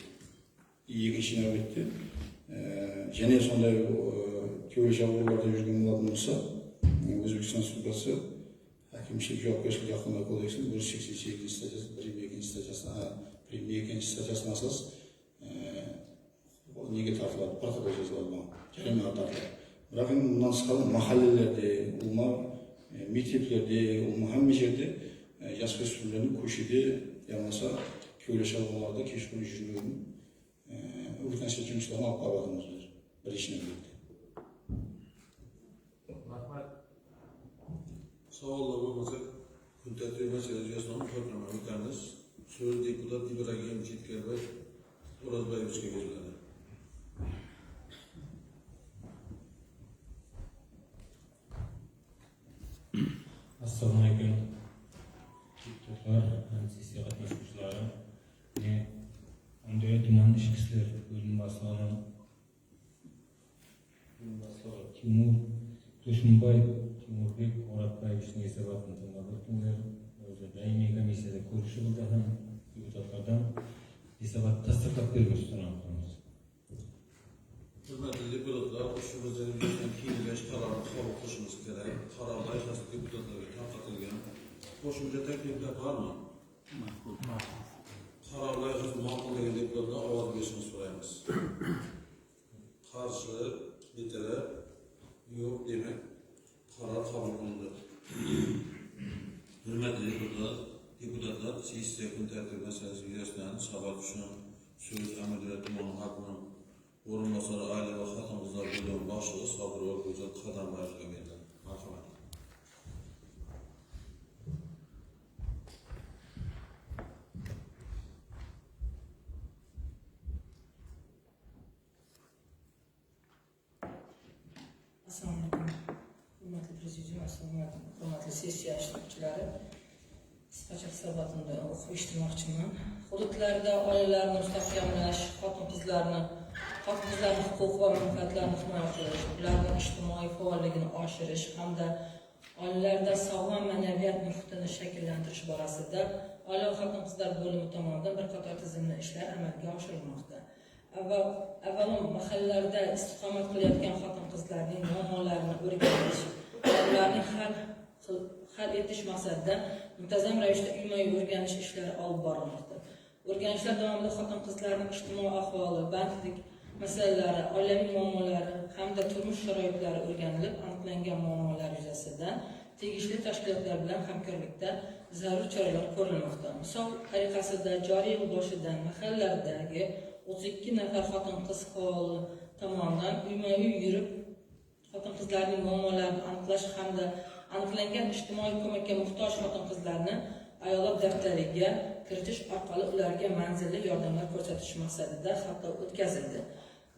Ikkinchi navbatda yana sonday kuyla shaharlarda yurgan bo'ladigan bo'lsa, O'zbekiston Respublikasi Hakimchilik javobgarlik haqqında kodeksining 188 statyasi, 1.2 statyasına asas nega tartiladi, protokol yoziladi, jarima tartiladi. Biroq bundan tashqari mahallalarda, maktablarda, hamma yerda jaso'smirlarning ko'chada, bo'lmasa ko'la shaharlarda kechqurun yurgan o'g'it nasihat жұмыстарын olib boryapmiz birinchi navbatda. Savollar bo'lmasa, kun tartibi masalasi yuzasidan muhokama etamiz. So'z deputat Ibragim Jitkarbay O'rozboyevga beriladi. Assalomu alaykum. Deputatlar, sessiya qatnashuvchilari, Andijon tuman ishchi ishlar bo'limi boshlig'i Timur To'shunboyev Timurbek Muratboyevning hisobotini tinglab o'tdinglar. O'zi doimiy komissiyada ko'rishildi ham deputatlardan hisobot tasdiqlab berishni so'rab qolamiz. Hurmatli deputatlar, ushbu o'zimizdan keyingi qarorni qabul qilishimiz kerak. Qaror loyihasi deputatlarga tarqatilgan. Qo'shimcha takliflar bormi? Qaror loyihasi ma'qullagan deputatlar ovoz berishni so'raymiz. Qarshi, betaraf, yo'q demak, qaror qabul qilindi. Hurmatli deputatlar, sessiya kun tartibi masalasi yuzasidan savol uchun so'z Amirlar tumani hokimi o'rinbosari oila va xotin-qizlar bo'limi boshlig'i Sobir O'rg'o'zak Qadamboyevga berildi. Marhamat. Assalomu alaykum. Hurmatli prezidium, hurmatli sessiya ishtirokchilari. Qisqacha hisobotni o'qib eshitmoqchiman. Hududlarda oilalarni mustahkamlash, xotin-qizlarning huquq va manfaatlarini himoya qilish, ularning ijtimoiy faolligini oshirish hamda oilalarda sog'lom ma'naviyat muhitini shakllantirish borasida oila va xotin-qizlar bo'limi tomonidan bir qator tizimli ishlar amalga oshirilmoqda. Avvalo mahallalarda istiqomat qilayotgan xotin-qizlarning muammolarini o'rganish, ularni hal etish maqsadida muntazam ravishda uyma-uy o'rganish ishlari olib borilmoqda. O'rganishlar davomida xotin-qizlarning ijtimoiy ahvoli, bandlik masalalari, oilaviy muammolari hamda turmush sharoitlari o'rganilib, aniqlangan muammolar yuzasidan tegishli tashkilotlar bilan hamkorlikda zarur choralar ko'rilmoqda. Misol tariqasida joriy yil boshidan mahallalardagi 32 nafar xotin-qiz faoli tomonidan uyma-uy yurib, xotin-qizlarning muammolarini aniqlash hamda aniqlangan ijtimoiy ko'makka muhtoj xotin-qizlarni ayollar daftariga kiritish orqali ularga manzilli yordamlar ko'rsatish maqsadida xatov o'tkazildi.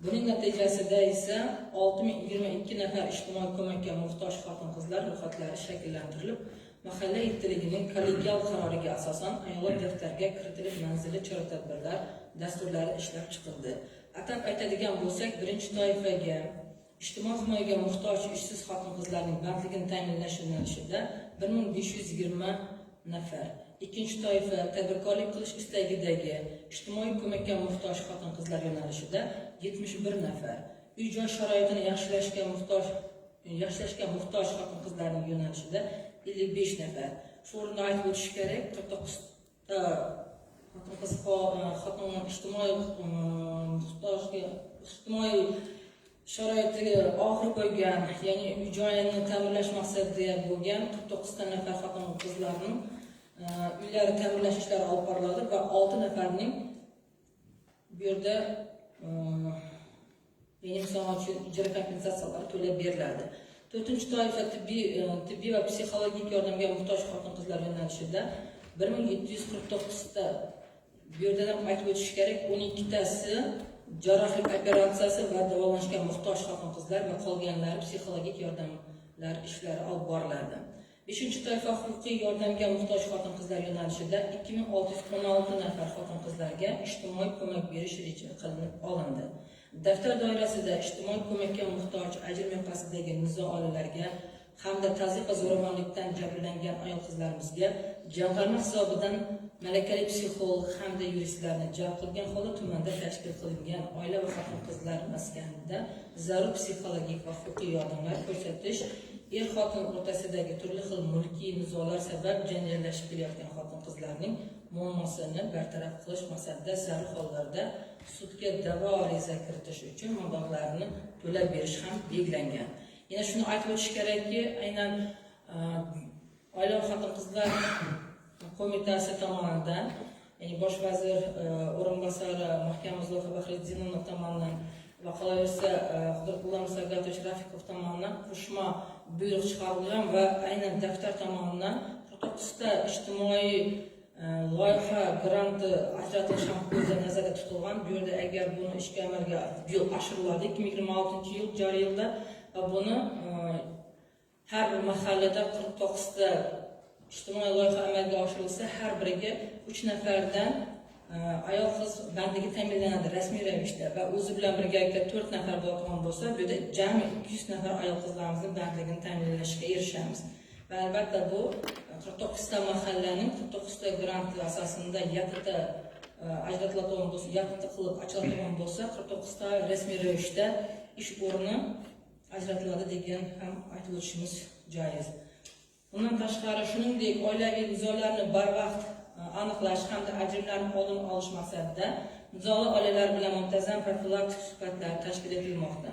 Buning natijasida esa 6022 nafar ijtimoiy ko'makka muhtoj xotin-qizlar ro'yxatlari shakllantirilib, mahalla ittiligining kollegial qaroriga asosan ayollar daftariga kiritilib manzilli chora-tadbirlar dasturlari ishlab chiqildi. Atab aytadigan bo'lsak, birinchi toifaga ijtimoiy himoyaga muhtoj ishsiz xotin-qizlarning bandligini ta'minlash yo'nalishida 1520 nafar. Ikkinchi toifa tadbirkorlik qilish istagidagi ijtimoiy ko'makka muhtoj xotin-qizlar yo'nalishida 71 nafar. Uy-joy sharoitini yaxshilashga muhtoj xotin-qizlarning yo'nalishida 55 nafar. Shu o'rinda aytib o'tish kerak, 49 ta xotin ijtimoiy sharoitiga og'ir qo'ygan, ya'ni uy-joyini ta'minlash maqsadida bo'lgan 49 ta nafar xotin-qizlarning uylari ta'minlash ishlari olib boriladi va 6 nafarning bu yerda ijro kompensatsiyalari to'lab beriladi. 4-toifa tibbiy va psixologik yordamga muhtoj xotin-qizlar yo'nalishida 1749 ta. Bu yerda ham aytib o'tish kerak, 12 tasi jarrohlik operatsiyasi va davolanishga muhtoj xotin-qizlar va qolganlari psixologik yordamlar ishlari olib boriladi. 5-toifa huquqiy yordamga muhtoj xotin-qizlar yo'nalishida 2616 nafar xotin-qizlarga ijtimoiy ko'mak berish reja qilinib olindi. Daftar doirasida ijtimoiy ko'makka muhtoj ajrim yoqasidagi nizo oilalarga hamda tazyiq va zo'ravonlikdan jabrlangan ayol-qizlarimizga jamg'arma hisobidan malakali psixolog hamda yuristlarni jalb qilgan holda tumanda tashkil qilingan oila va xotin-qizlar maskanida zarur psixologik va huquqiy yordamlar ko'rsatish, er-xotin o'rtasidagi turli xil mulkiy nizolar sabab janjallashib kelayotgan xotin-qizlarning muammosini bartaraf qilish maqsadida zarur hollarda sudga da'vo ariza kiritish uchun mablag'larni to'lab berish ham belgilangan. Yana shuni aytib o'tish kerakki, aynan Oila va xotin-qizlar qo'mitasi tomonidan, ya'ni bosh vazir o'rinbosari Mahkamaz Loyiha Bahriddinov tomonidan va qolaversa Qudratullo Musagatovich Rafikov tomonidan qo'shma buyruq chiqarilgan va aynan daftar tomonidan 49 ta ijtimoiy loyiha granti ajratish ham ko'zda nazarda tutilgan. Bu yerda agar buni ishga amalga oshiriladi 2026-yil joriy yilda va buni har bir mahallada 49 ta ijtimoiy loyiha amalga oshirilsa, har biriga 3 nafardan ayol qiz bandligi ta'minlanadi rasmiy ravishda va o'zi bilan birga 4 nafar bo'lgan bo'lsa, bu yerda jami 200 nafar ayol qizlarimizning bandligini ta'minlashga erishamiz. Va albatta bu 49 ta mahallaning 49 ta grant asosida yakta ajratiladigan bo'lsa, yakta qilib ochiladigan bo'lsa, 49 ta rasmiy ravishda ish o'rni ajratiladi degan ham aytib o'tishimiz joiz. Bundan tashqari, shuningdek, oilaviy nizolarni barvaqt aniqlash hamda ajrimlarni oldini olish maqsadida nizoli oilalar bilan muntazam profilaktik suhbatlar tashkil etilmoqda.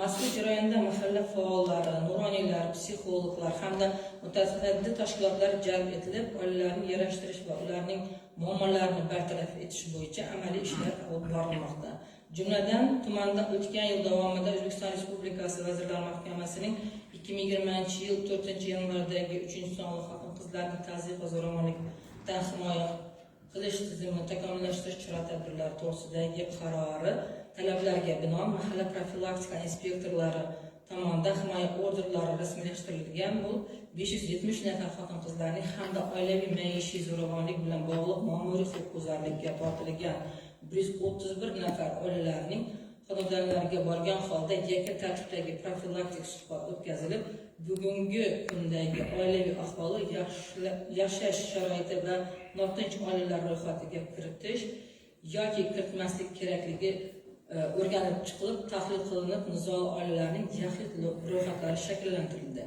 Mazkur jarayonda mahalla faollari, nuroniylar, psixologlar hamda mutasaddi tashkilotlar jalb etilib, oilalarni yarashtirish va ularning muammolarini bartaraf etish bo'yicha amaliy ishlar olib borilmoqda. Jumladan, tumanda o'tgan yil davomida O'zbekiston Respublikasi Vazirlar Mahkamasining 2020-yil 4-yanvardagi 3-sonli xotin-qizlarni tazyiq va zo'ravonlikdan himoya qilish tizimini takomillashtirish chora-tadbirlari to'g'risidagi qarori talablarga binoan mahalla profilaktika inspektorlari tomonidan himoya orderlari rasmiylashtirilgan. Bu 570 nafar xotin-qizlarning hamda oilaviy maishiy zo'ravonlik bilan bog'liq ma'muriy huquqbuzarlikka tortilgan 131 nafar oilalarning xonadonlariga borgan holda yakka tartibdagi profilaktik suhbat o'tkazilib, bugungi kundagi oilaviy ahvoli, yashash sharoiti va notinch oilalar ro'yxatiga kiritish yoki kiritmaslik kerakligi o'rganib chiqilib, tahlil qilinib, nizoli oilalarning yaxlit ro'yxatlari shakllantirildi.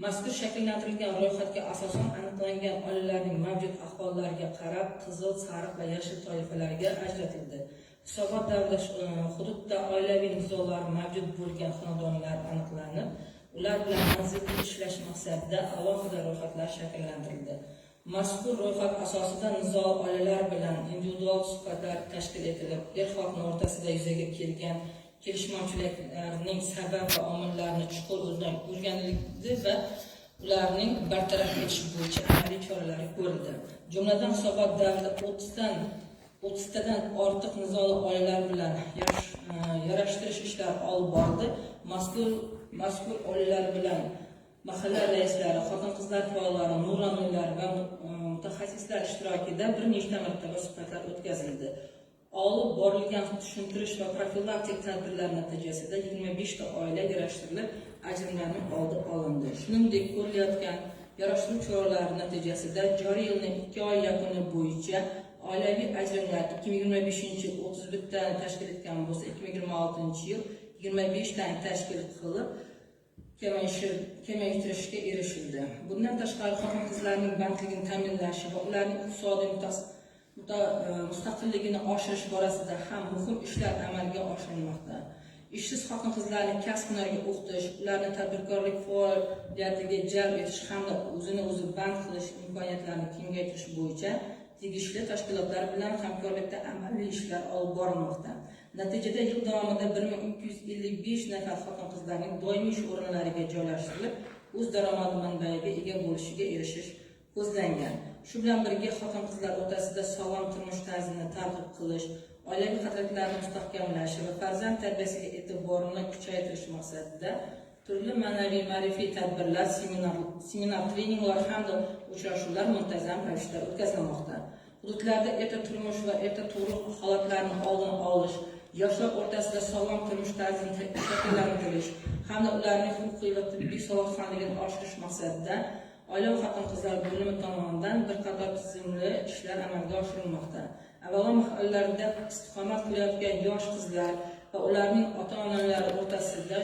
Mazkur shakllantirilgan ro'yxatga asosan aniqlangan oilalarning mavjud ahvollariga qarab, qizil, sariq va yashil toifalarga ajratildi. Hisobot davrida hududda oilaviy nizolar mavjud bo'lgan xonadonlar aniqlanib, ular bilan manzilli ishlash maqsadida alohida ro'yxatlar shakllantirildi. Mazkur ro'yxat asosida nizoli oilalar bilan individual suhbatlar tashkil etilib, er-xotin o'rtasida yuzaga kelgan kelishmovchiliklarning sabab va omillarini chuqur o'rganildi va ularning bartaraf etish bo'yicha amaliy choralar ko'rildi. Jumladan, hisobot davrida 30 tadan ortiq nizoli oilalar bilan yarashtirish ishlari olib borildi. Mazkur oilalar bilan mahalla raislari, xotin-qizlar faollari, nuroniylar va mutaxassislar ishtirokida bir nechta marotaba suhbatlar o'tkazildi. Olib borilgan tushuntirish va profilaktik tadbirlar natijasida 25 ta oila yarashtirilib, ajrimlarning oldi olindi. Shuningdek, ko'rilayotgan yarashtiruv choralari natijasida joriy yilning 2 oy yakuni bo'yicha oilaviy ajrimlar 2025-yil 31 tani tashkil etgan bo'lsa, 2026-yil 25 tani tashkil qilib, kamaytirishga erishildi. Bundan tashqari, xotin-qizlarning bandligini ta'minlash va ularning iqtisodiy mustaqilligini oshirish borasida ham muhim ishlar amalga oshirilmoqda. Ishsiz xotin-qizlarni kasb-hunarga o'qitish, ularni tadbirkorlik faoliyatiga jalb etish hamda o'zini o'zi band qilish imkoniyatlarini kengaytirish bo'yicha tegishli tashkilotlar bilan hamkorlikda amaliy ishlar olib borilmoqda. Natijada yil davomida 1255 nafar xotin-qizlarning doimiy ish o'rinlariga joylashtirilib, o'z daromadi manbaiga ega bo'lishiga erishish ko'zlangan. Shu bilan birga xotin-qizlar o'rtasida sog'lom turmush tarzini targ'ib qilish, oilaviy qadriyatlarni mustahkamlash va farzand tarbiyasiga e'tiborni kuchaytirish maqsadida turli ma'naviy ma'rifiy tadbirlar, seminar treninglar hamda uchrashuvlar muntazam ravishda o'tkazilmoqda. Hududlarda erta turmush va erta tug'ruq holatlarini oldini olish, yoshlar o'rtasida sog'lom turmush tarzini shakllantirish hamda ularning huquqiy va tibbiy savodxonligini oshirish maqsadida Oila va xotin-qizlar bo'limi tomonidan bir qator tizimli ishlar amalga oshirilmoqda. Avvalo mahallalarda istiqomat qilayotgan yosh qizlar va ularning ota-onalari o'rtasida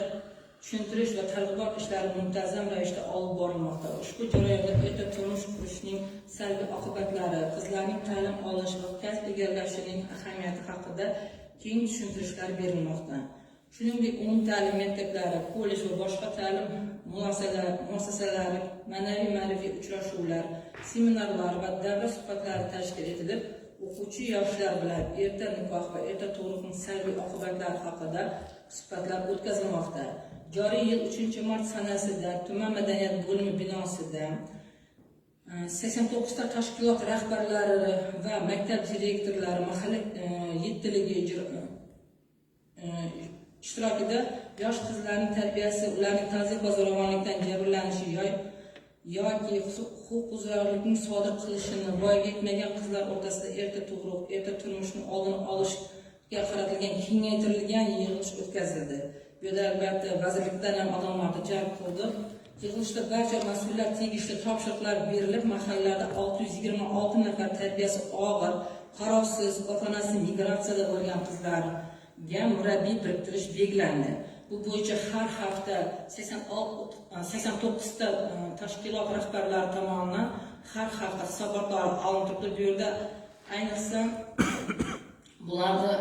tushuntirish va targ'ibot ishlari muntazam ravishda olib borilmoqda. Ushbu jarayonda erta turmush qurishning salbiy oqibatlari, qizlarning ta'lim olish va kasb egallashining ahamiyati haqida keng tushuntirishlar berilmoqda. Shuningdek, umum ta'lim maktablari, kollej va boshqa ta'lim muassasalari ma'naviy ma'rifiy uchrashuvlar, seminarlar va davra suhbatlari tashkil etilib, o'quvchi yoshlar bilan erta nikoh va erta tug'ruqning salbiy oqibatlari haqida suhbatlar o'tkazilmoqda. Joriy yil 3-mart sanasida tuman madaniyat bo'limi binosida 89 ta tashkilot rahbarlari va maktab direktorlari mahalla yettiligi ishtirokida yosh qizlarning tarbiyasi, ularning tazyiq va zo'ravonlikdan jabrlanishi yoki huquqbuzarlikning sodir qilishini voyaga yetmagan qizlar o'rtasida erta tug'ruq, erta turmushni oldini olishga qaratilgan kengaytirilgan yig'ilish o'tkazildi. Bu yerda albatta vazirlikdan ham odamlarni jalb qildi. Yig'ilishda barcha mas'ullar tegishli topshiriqlar berilib, mahallalarda 626 nafar tarbiyasi og'ir, qarovsiz, ota-onasi migratsiyada bo'lgan qizlarga murabbiy biriktirish belgilandi. Bu bo'yicha har hafta 89 ta tashkilot rahbarlari tomonidan har hafta hisobotlar olinib, bu yerda ayniqsa bularda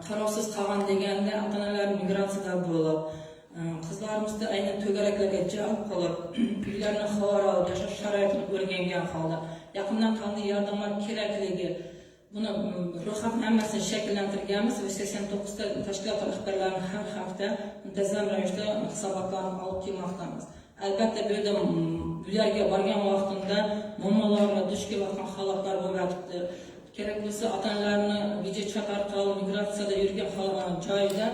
qarovsiz qolgan deganda ota-onalar migratsiyada bo'lib, qizlarimizda aynan to'garaklarga jalb qilib, uylarni havo yashash sharoitini o'rgangan holda yaqindan qanday yordamlar kerakligi, buni ro'yxatni hammasini shakllantirganmiz va 89 ta tashkilot rahbarlarini har hafta muntazam ravishda hisobotlarni olib kelmoqdamiz. Albatta bu yerda ularga borgan vaqtimda muammolar va duch kelayotgan holatlar bo'lyapti. Kerak bo'lsa ota-onalarni video chat orqali migratsiyada yurgan holatlar joyida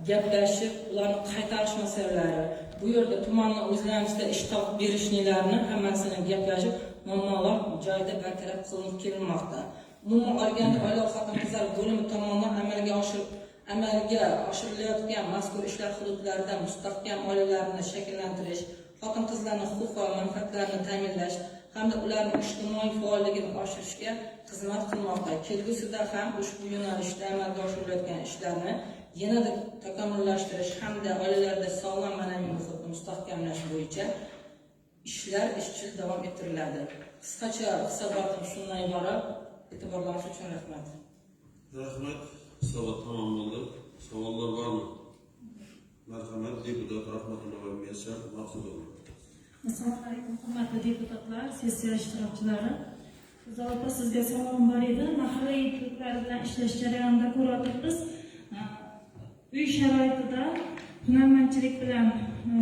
gaplashib, ularni qaytarish masalalari, bu yerda tumanning o'zlarimizda ish topib berishnilarni hammasini gaplashib, muammolar joyida bartaraf qilinib kelinmoqda. Umuman olganda oila va xotin-qizlar bo'limi tomonidan amalga oshirilayotgan mazkur ishlar hududlarida mustahkam oilalarni shakllantirish, xotin-qizlarning huquq va manfaatlarini ta'minlash hamda ularning ijtimoiy faolligini oshirishga xizmat qilmoqda. Kelgusida ham ushbu yo'nalishda amalga oshirilayotgan ishlarni yanada takomillashtirish hamda oilalarda sog'lom ma'naviy muhitni mustahkamlash bo'yicha ishlar izchil davom ettiriladi. Qisqacha hisobotim shundan iborat. E'tiborlaringiz uchun rahmat. Rahmat. Hisobot tamom bo'ldi. Savollar bormi? Marhamat, deputat Rahmatulloh Miyasar Maqsudov. Assalomu alaykum, hurmatli deputatlar, sessiya ishtirokchilari. Zavobda sizga savolim bor edi. Mahalla yetkazuvchilari bilan ishlash jarayonida ko'ryapmiz. Uy sharoitida hunarmandchilik bilan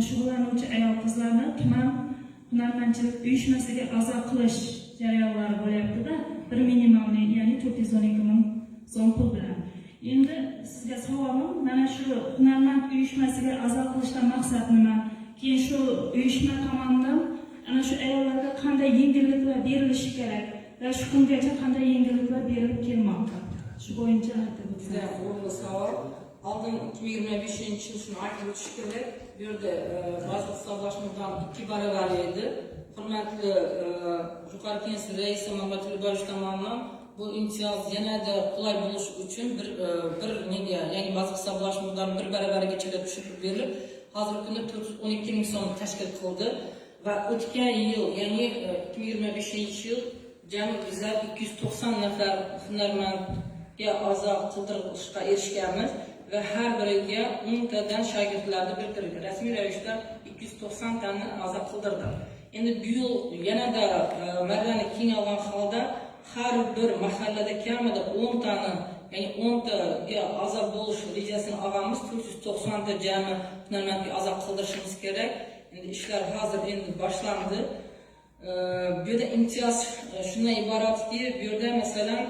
shug'ullanuvchi ayol qizlarni tuman hunarmandchilik uyushmasiga a'zo qilish jarayonlari bo'lyapti-da, bir minimalni, ya'ni 412 ming so'm pul bilan. Endi sizga savolim, mana shu hunarmand uyushmasiga a'zo qilishdan maqsad nima? Keyin shu uyushma tomonidan ana shu ayollarga qanday yengilliklar berilishi kerak va shu kungacha qanday yengilliklar berilib kelmoqda? Shu bo'yicha aytib o'tsangiz. Bu savol oldin 2025 yil shuni aytib o'tish kerak. Bu yerda vazir hisoblashdan 2 barobar edi. Hurmatli yuqori kengash raisi Muhammad Ulboyev tomonidan bu imtiyoz yanada qulay bo'lishi uchun bir nega, ya'ni vazir hisoblashdan 1 barobargacha tushirib berilib, hozirgi kunda 412 ming so'm tashkil qildi va o'tgan yil, ya'ni 2025 yil jami bizlar 290 nafar hunarmandga a'zo qildirishga erishganmiz va har biriga 10 tadan shogirdlarni biriktirdik. Rasmiy ravishda 290 tani a'zo qildirdik. Endi bu yil yanada marrani keng olgan holda har bir mahallada kamida 10 tani, ya'ni 10 taga a'zo bo'lish rejasini olganmiz. 490 ta jami hunarmandga a'zo qildirishimiz kerak. Endi ishlar hozir endi boshlandi. Bu yerda imtiyoz shundan iboratki, bu yerda masalan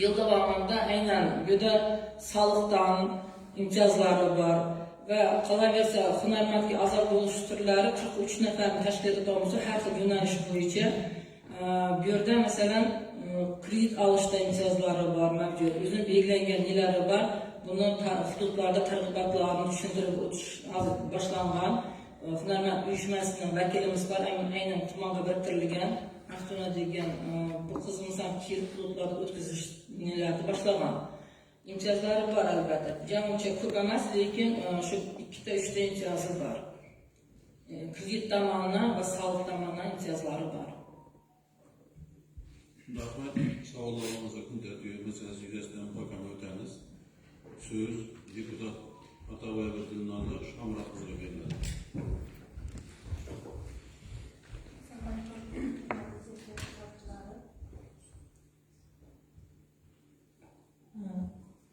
yıl davamında aynen yüde sağlıktan imtiyazları var ve kalaverse hunarmandagi azar bo'lish turlari 43 nafarni tashkil etamiz har xil yo'nalish bo'yicha. Bu yerda masalan kredit alishda imtiyozlari bor mavjud. O'zini belgilangan yillari bor. Buni hududlarda targ'ibotlarni tushuntirib o'tish hozir boshlangan. Hunarmand uyushmasining vakilimiz bor, aynan tumanga biriktirilgan Aftuna degan bu qizimizni kelib hududlarda o'tkazish niyatlari boshlangan. İmtiyazları var albatta. Jamoatcha ko'p emas, lekin shu 2-3 imtiyozi bor. Kredit tomonidan va soliq tomonidan imtiyozlari bor. Rahmat. Savollarınızı kun tertibi meselesi yuzasidan muhokama o'tamiz. So'z deputat Atabay Dilnoza Shamrat qizga beriladi.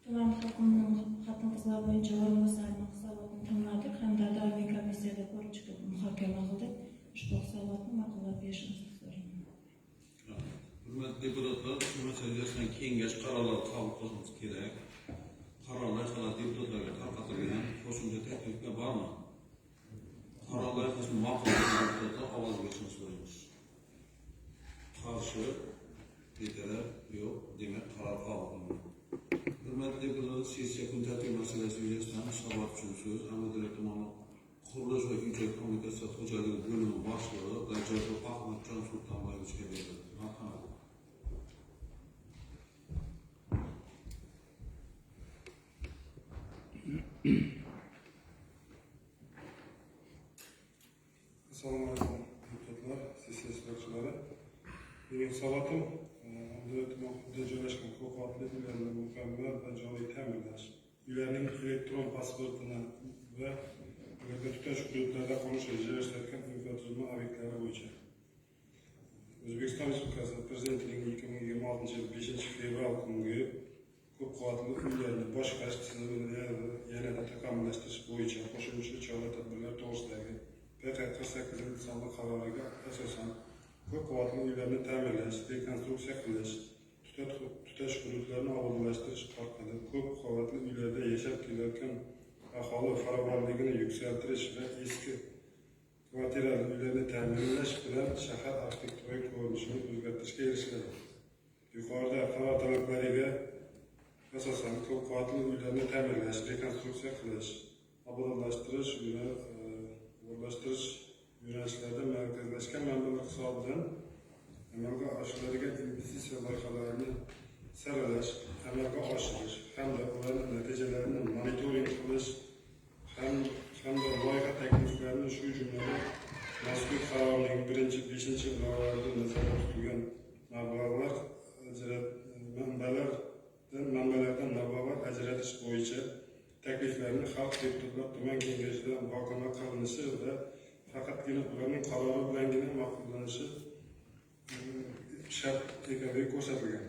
Tuman hokimining xotin-qizlar bo'yicha o'rinbosarining hisobotini tingladik hamda doimiy komissiyada ko'rib chiqib muhokama qildik. Ushbu hisobotni ma'qullab berishingizni so'rayman. Hurmatli deputatlar, shu masala yuzasidan kengash qarorlar qabul qilishimiz kerak. Qaror loyihalari deputatlarga tarqatilgan. Qo'shimcha takliflar bormi? Qaror loyihasini ma'qul qilgan deputatlar ovoz berishini so'raymiz. Qarshi, betaraf, yo'q, demak qaror qabul qilinadi. Hurmatli deputatlar, sessiya kun tartibi masalasi yuzasidan hisobot uchun so'z Amadorov tumani qurilish va ijro kommunikatsiya xo'jaligi bo'limi boshlig'i Rajabov Ahmadjon Sultonboyevichga beriladi. Marhamat. Assalomu alaykum deputatlar, sessiya ishtirokchilari. Mening savolim Amadorov tumanida joylashgan ko'p qavatli uylarni mukammal va joriy ta'minlash, uylarning elektron pasportini va ularga tutash hududlarda qolish rejalashtirilgan infratuzilma obyektlari bo'yicha O'zbekiston Respublikasi Prezidentining 2026 yil 5-fevral kungi ko'p qavatli uylarni boshqarish tizimini yanada takomillashtirish bo'yicha qo'shimcha chora-tadbirlar to'g'risidagi PK-48 sonli qaroriga asosan ko'p qavatli uylarni ta'mirlash, rekonstruksiya qilish, tutash hududlarini obodonlashtirish orqali ko'p qavatli uylarda yashab kelayotgan aholi farovonligini yuksaltirish va eski kvartirali uylarni ta'minlash bilan shahar arxitekturik ko'rinishini o'zgartirishga erishiladi. Yuqorida qaror talablariga asosan ko'p qavatli uylarni ta'mirlash, rekonstruksiya qilish, obodonlashtirish yo'nalishlarda markazlashgan manbalar hisobidan amalga oshiriladigan investitsiya loyihalarini saralash, amalga oshirish hamda ularning natijalarini monitoring qilish hamda loyiha takliflarini shu jumladan mazkur qarorning 1-5 ilovalarida nazarda tutilgan manbalardan mablag'lar ajratish bo'yicha takliflarni xalq deputatlar tuman kengashida muhokama qilinishi va faqatgina ularning qarori bilangina ma'qullanishi shart ekanligi ko'rsatilgan.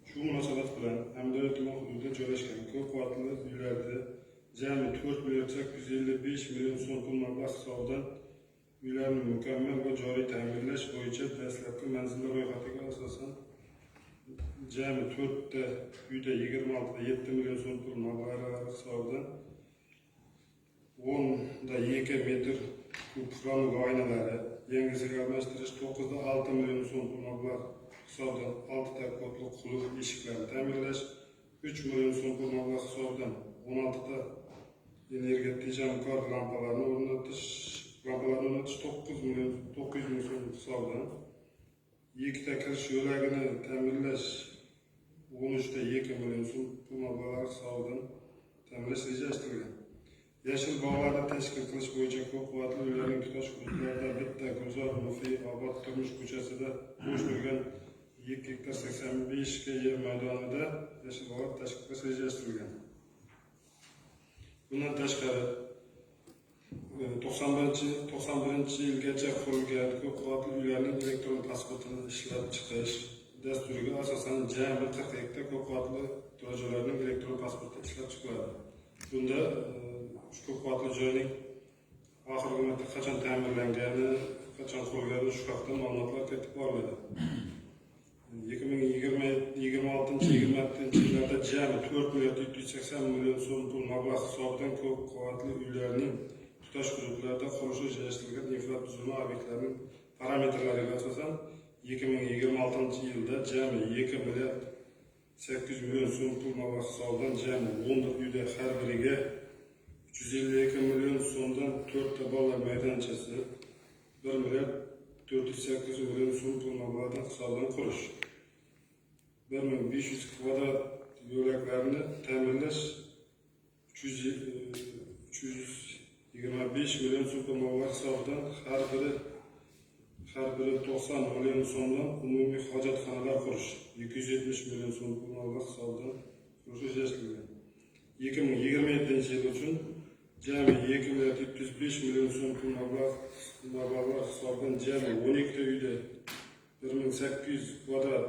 Shu munosabat bilan Amadorov tuman hududida joylashgan ko'p qavatli uylarda jami 4,855 million so'm pul mablag' hisobidan uylarni mukammal va joriy ta'minlash bo'yicha dastlabki manzillar ro'yxatiga asosan jami 4 ta uyda 26,7 million so'm pul mablag'lari hisobidan 10 da 2 metr kub xrom oynalari, yangisiga almashtirish 9 da 6 million so'm pul mablag' hisobidan 6 ta kotli qulf eshiklarini ta'mirlash, 3 million so'm pul mablag' hisobidan 16 ta energiya tejamkor lampalarni o'rnatish 900 ming so'm hisobidan 2 ta kirish yo'lagini ta'mirlash 13 ta 2 million so'm pul mablag'lari hisobidan ta'mirlash rejalashtirilgan. Yashil bog'larni tashkil qilish bo'yicha ko'p qavatli uylarning tutash hududlarida bitta Gulzor Mufiy Obod turmush ko'chasida bo'sh turgan 2 gektar 85 ga yer maydonida yashil bog'lar tashkil qilish rejalashtirilgan. Bundan tashqari 91-yilgacha qurilgan ko'p qavatli uylarning elektron pasportini ishlab chiqish dasturiga asosan jami 40 gektar ko'p qavatli turar joylarning elektron pasporti ishlab chiqiladi. Bunda ko'p qavatli joyning oxirgi marta qachon ta'mirlangani, qachon qurilgani shu haqida ma'lumotlar kiritib boriladi. 2026-27 yillarda jami 4 milliard 780 million so'm pul mablag' hisobidan ko'p qavatli uylarning tutash hududlarda qurishi rejalashtirilgan infratuzilma obyektlarining parametrlariga asosan 2026 yilda jami 2 milliard 800 million so'm pul mablag' hisobidan jami 11 uyda har biriga 352 million so'mdan 4 ta bolalar maydonchasi 1 milliard 408 million so'm pul mablag'dan hisobidan qurish 1500 kvadrat yo'laklarni ta'minlash 325 million so'm pul mablag' hisobidan har biri 90 million so'mdan umumiy hojatxonalar qurish 270 million so'm pul mablag' hisobidan qurish rejalashtirilgan. 2027 yil uchun jami 2 milliard 705 million so'm pul mablag' hisobidan jami 12 ta uyda 1800 kvadrat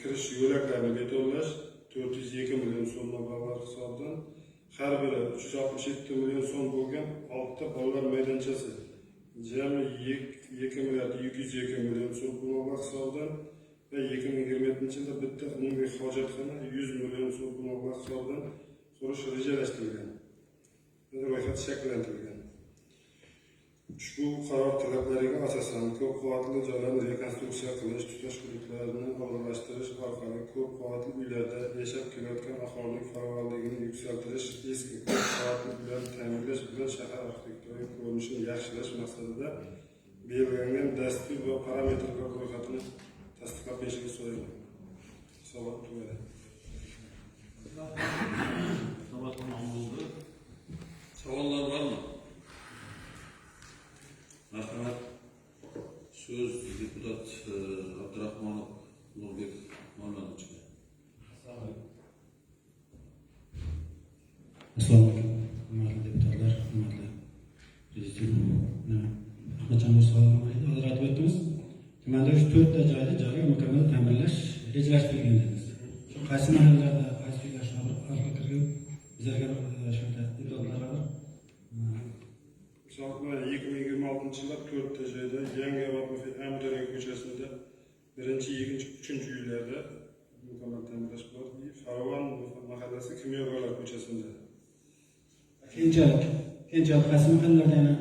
kirish yo'laklarini betonlash 402 million so'm mablag' hisobidan har biri 367 million so'm bo'lgan 6 ta bolalar maydonchasi jami 2 milliard 202 million so'm pul mablag' hisobidan va 2027 yilda bitta umumiy hojatxona 100 million so'm pul mablag' hisobidan qurish rejalashtirilgan. Ro'yxat shakllantirilgan. Ushbu qaror talablariga asosan ko'p qavatli joylarni rekonstruksiya qilish, tutash hududlarini obodonlashtirish orqali ko'p qavatli uylarda yashab kelayotgan aholining farovonligini yuksaltirish, eski ko'p qavatli uylarni ta'minlash bilan shahar arxitektonik ko'rinishini yaxshilash maqsadida belgilangan dastur va parametrlar ro'yxatini tasdiqlab berishni so'rayman. Savol tugadi. Savollar varmı? Rahmet. Söz deputat Abdurrahmanov Nurbek Mavlanovichga. Assalomu alaykum. Hurmatli deputatlar, hurmatli prezident. Ahmadjon Mursaloyev hozir aytib o'tdingiz. Tumanda 4 ta joyga mukammal ta'minlash rejalashtirilgan dedingiz. Shu qaysi mahallalarda, qaysi uylar orqa kirgan bizlarga shunday ibratlar bor. Misol 2026 yilda 4 ta joyda yangi Abadmufiy Amdariyo ko'chasida 1-2-3 uylarda mukammal ta'minlash bor. Farovon mahallasi Kimyogarlar ko'chasida. Keyinchalik qaysi mahallalarda yana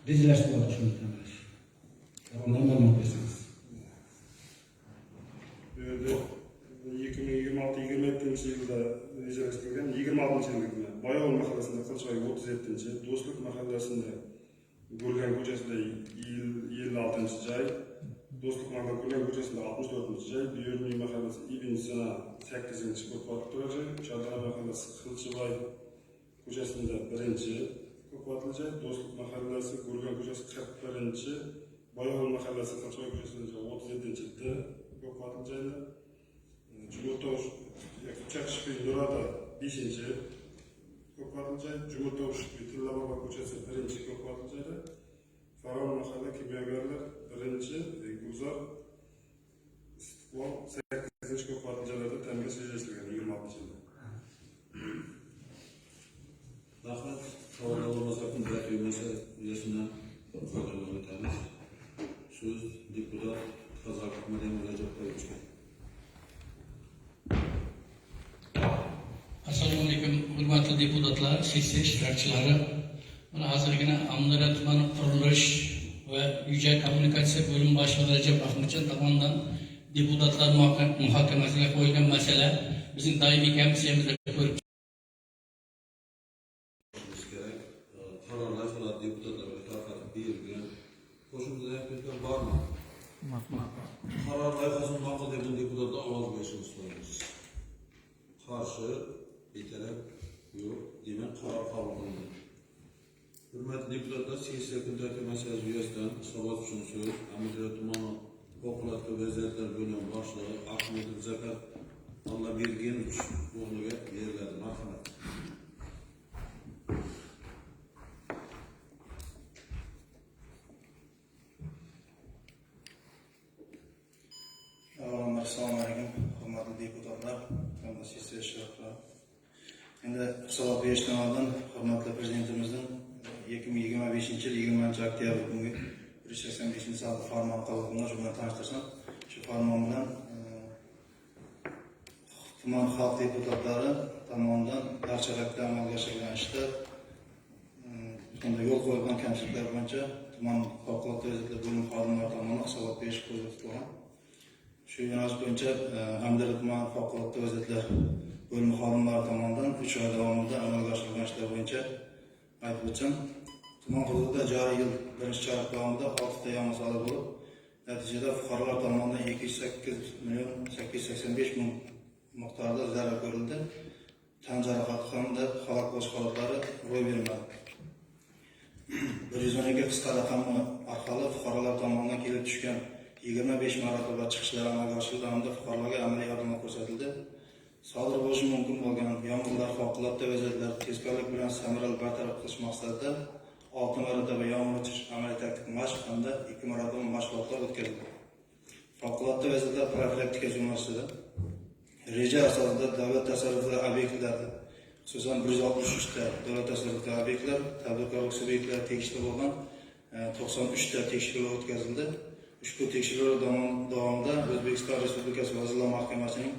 rejalashtiriladi shuni ta'minlash. Bundan ma'lumot bersangiz. Bu yerda 2026-27 yilda rejalashtirilgan 26 yilda Boyovul mahallasida Qilchoy 37-chi, Do'stlik mahallasida Gulgan ko'chasida 56-chi joy, Do'stlik mahalla Gulgan ko'chasida 64-chi joy, Buyurniy mahallasi Ibn Sina 8-chi ko'p turar joy, Chordana mahallasi Qilchiboy ko'chasida 1-chi ko'p joy, Do'stlik mahallasi Gulgan ko'chasi 41-chi, Boyovul mahallasi Qilchoy ko'chasida 37-chi ko'p joylar, Jumurtosh Chaqishpi Nurada 5-chi ko'p joy, Jumurtosh Tillababa ko'chasi 1-chi ko'p joyda, Farovon mahalla Kimyogarlar 1-chi, Guzor Istiqbol 8-chi ko'p joylarda ta'minlash rejalashtirilgan 26 yilda. Rahmet. Savollar olmasa kun direkt üyesinden foydalanmak o'tamiz. Söz deputat Kazak Madem Recep Tayyip'e. Assalomu alaykum, hurmatli deputatlar, sessiya ishtirokchilari. Mana hozirgina Amdara tumani qurilish va uyja kommunikatsiya bo'limi boshlig'i Rajab Ahmadjon tomonidan deputatlar muhokamasiga qo'yilgan masala bizning doimiy komissiyamizda ko'rib Kararlar şular deputatlara tarqatib berilgan. Qo'shimcha yapayotgan bormi? Qaror loyihasini ma'qul deb deputatlar ovoz berishini so'raymiz. Qarshi, betaraf yo'q, demak qaror qabul qilindi. Hurmatli deputatlar, sessiya kun tartibi masalasi yuzasidan hisobot uchun so'z Amudra tumani favqulodda vaziyatlar bo'limi boshlig'i Ahmedov Zakar Allabergenovich o'rniga beriladi. Marhamat. Assalomu alaykum, hurmatli deputatlar, hamda sessiya ishtirokchilari. Endi hisobot berishdan oldin hurmatli prezidentimizning 2025 yil 20-oktyabr kungi 185-sonli farmon qabul qilingan, shu bilan tanishtirsam, shu farmon bilan tuman xalq deputatlari tomonidan barchalikda amalga oshirilgan ishda yo'l qo'yilgan kamchiliklar bo'yicha tuman favqulodda vaziyatlar bo'lim xodimlari tomonidan hisobot berish ko'zda tutilgan. Shu yo'nalish bo'yicha Hamdara tuman favqulodda vaziyatlar bo'lim xodimlari tomonidan 3 oy davomida amalga oshirilgan ishlar bo'yicha aytib o'tsam, tuman hududida joriy yil birinchi chorak davomida 6 ta yong'in sodir bo'lib, natijada fuqarolar tomonidan 208.885.000 miqdorda zarar ko'rildi. Tan jarohati hamda halok bo'lish holatlari ro'y bermadi. 112 qisqa raqami orqali fuqarolar tomonidan kelib tushgan 25 marotaba chiqishlar amalga oshirildi hamda fuqarolarga amaliy yordam ko'rsatildi. Sodir bo'lishi mumkin bo'lgan yong'inlar favqulodda vaziyatlar tezkorlik bilan samarali bartaraf qilish maqsadida 6 marotaba yong'in o'chirish amaliy taktik mashq hamda 2 marotaba mashg'ulotlar o'tkazildi. Favqulodda vaziyatlar profilaktika yo'nalishida reja asosida davlat tasarrufi obyektlarida, xususan 163 ta davlat tasarrufi obyektlar, tadbirkorlik subyektlari tegishli bo'lgan 93 ta tekshiruv o'tkazildi. Ushbu tekshiruv davomida O'zbekiston Respublikasi Vazirlar Mahkamasining